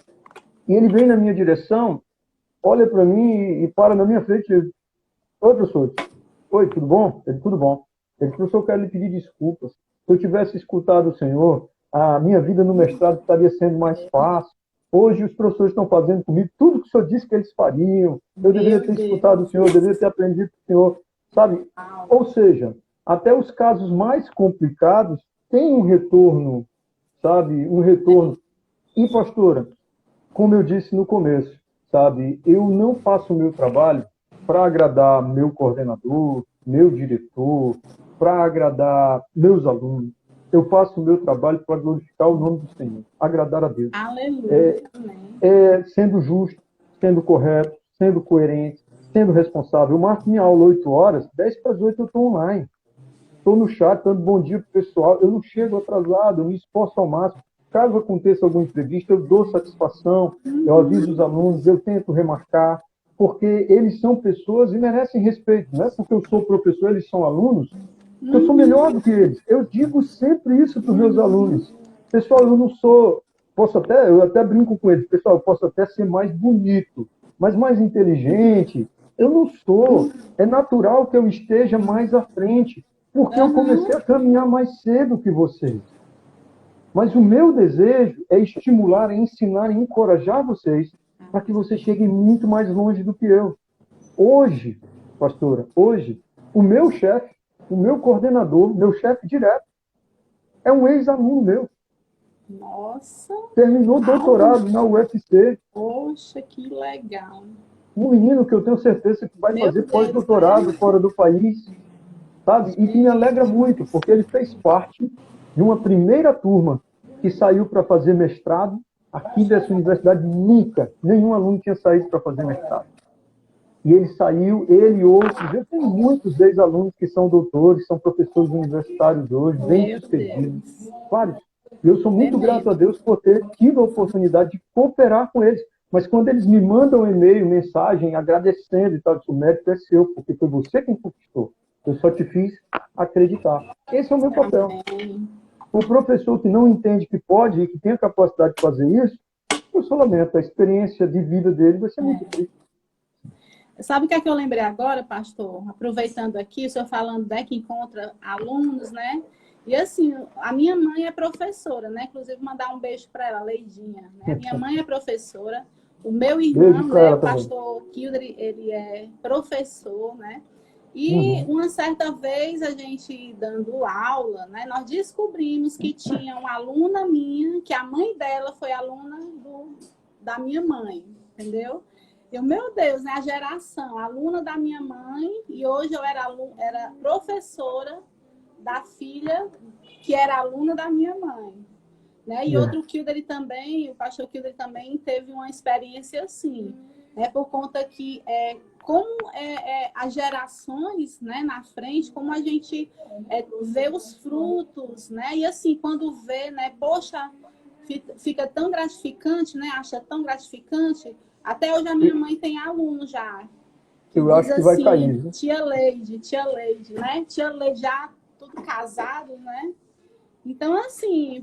E ele vem na minha direção, olha para mim e para na minha frente e diz, oi, professor. Oi, tudo bom? Ele, tudo bom. Ele disse, professor, eu quero lhe pedir desculpas. Se eu tivesse escutado o senhor, a minha vida no mestrado estaria sendo mais fácil. Hoje os professores estão fazendo comigo tudo que o senhor disse que eles fariam. Eu deveria ter escutado o senhor, eu deveria ter aprendido com o senhor. Sabe? Ou seja, até os casos mais complicados têm um retorno, sabe? Um retorno. E, pastora, como eu disse no começo, sabe? Eu não faço o meu trabalho para agradar meu coordenador, meu diretor, para agradar meus alunos. Eu faço o meu trabalho para glorificar o nome do Senhor, agradar a Deus. Aleluia. Sendo justo, sendo correto, sendo coerente, sendo responsável. Eu marco minha aula 8 horas, 10 para as 8 eu estou online. Estou no chat, dando bom dia para o pessoal. Eu não chego atrasado, eu me esforço ao máximo. Caso aconteça algum imprevisto, eu dou satisfação, eu aviso os alunos, eu tento remarcar, porque eles são pessoas e merecem respeito. Não é porque eu sou professor, eles são alunos, que eu sou melhor do que eles. Eu digo sempre isso para os meus alunos. Pessoal, eu não sou... eu até brinco com eles. Pessoal, eu posso até ser mais bonito, mas mais inteligente. Eu não sou. É natural que eu esteja mais à frente, porque eu comecei a caminhar mais cedo que vocês. Mas o meu desejo é estimular, ensinar e encorajar vocês para que vocês cheguem muito mais longe do que eu. Hoje, pastora, o meu chefe, o meu coordenador, meu chefe direto, é um ex-aluno meu. Nossa! Terminou doutorado na UFC. Poxa, que legal! Um menino que eu tenho certeza que vai fazer pós-doutorado fora do país, sabe? E que me alegra muito, porque ele fez parte de uma primeira turma que saiu para fazer mestrado. Aqui dessa universidade, nunca nenhum aluno tinha saído para fazer mestrado. e ele saiu, ele e outros, eu tenho muitos ex-alunos que são doutores, são professores universitários hoje, bem Meu sucedidos, Deus. vários. E eu sou muito grato a Tremendo. Deus por ter tido a oportunidade de cooperar com eles. Mas quando eles me mandam um e-mail, mensagem, agradecendo e tal, o mérito é seu, porque foi você quem conquistou. Eu só te fiz acreditar. Esse é o meu papel. Amém. O professor que não entende que pode e que tem a capacidade de fazer isso, eu só lamento, a experiência de vida dele vai ser muito triste. Sabe o que é que eu lembrei agora, pastor? Aproveitando aqui, o senhor falando, né, que encontra alunos, né? E assim, a minha mãe é professora, né? Inclusive, mandar um beijo para ela, Leidinha. Né? Minha mãe é professora. O meu irmão, Beijo para né, ela o também. pastor Kildre, ele é professor, né? E Uhum. uma certa vez, a gente dando aula, né, nós descobrimos que tinha uma aluna minha, que a mãe dela foi aluna da minha mãe, entendeu? Eu, meu Deus, né, a geração, aluna da minha mãe, e hoje eu era professora da filha que era aluna da minha mãe. Né? E outro Kilder também, o pastor Kilder também teve uma experiência assim, né? Por conta que como as gerações, né, na frente, como a gente vê os frutos, né? E assim, quando vê, né, poxa, fica tão gratificante, né? Acha tão gratificante. Até hoje a minha mãe tem aluno já, que Eu diz acho que vai assim, cair, viu? tia Leide, né? Tia Leide já tudo casado, né? Então, assim,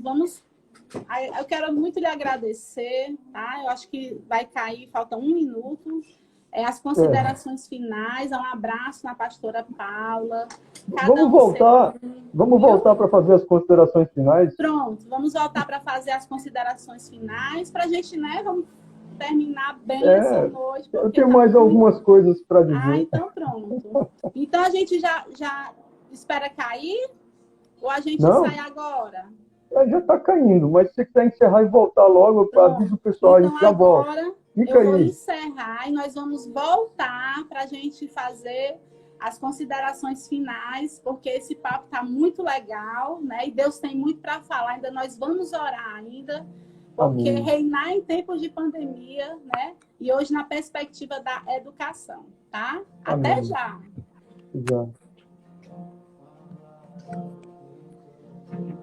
eu quero muito lhe agradecer, tá? Eu acho que vai cair, falta 1 minuto. As É. considerações finais, um abraço na pastora Paula, cada Vamos um seu, viu? voltar para fazer as considerações finais? Pronto, vamos voltar para fazer as considerações finais, para a gente, né, vamos terminar bem essa É, noite, eu porque tenho tá mais muito... algumas coisas para Ah, dizer. então pronto. Então a gente já espera cair ou a gente sai Não, agora? já está caindo, mas se você quiser encerrar e voltar logo, eu aviso Pronto. o pessoal, a Então gente já volta. agora Fica eu vou aí. encerrar e nós vamos voltar para a gente fazer as considerações finais, porque esse papo está muito legal, né? E Deus tem muito para falar. Ainda nós vamos orar ainda, porque Amém. reinar em tempos de pandemia, né? E hoje na perspectiva da educação, tá? Até Amém. já. Já.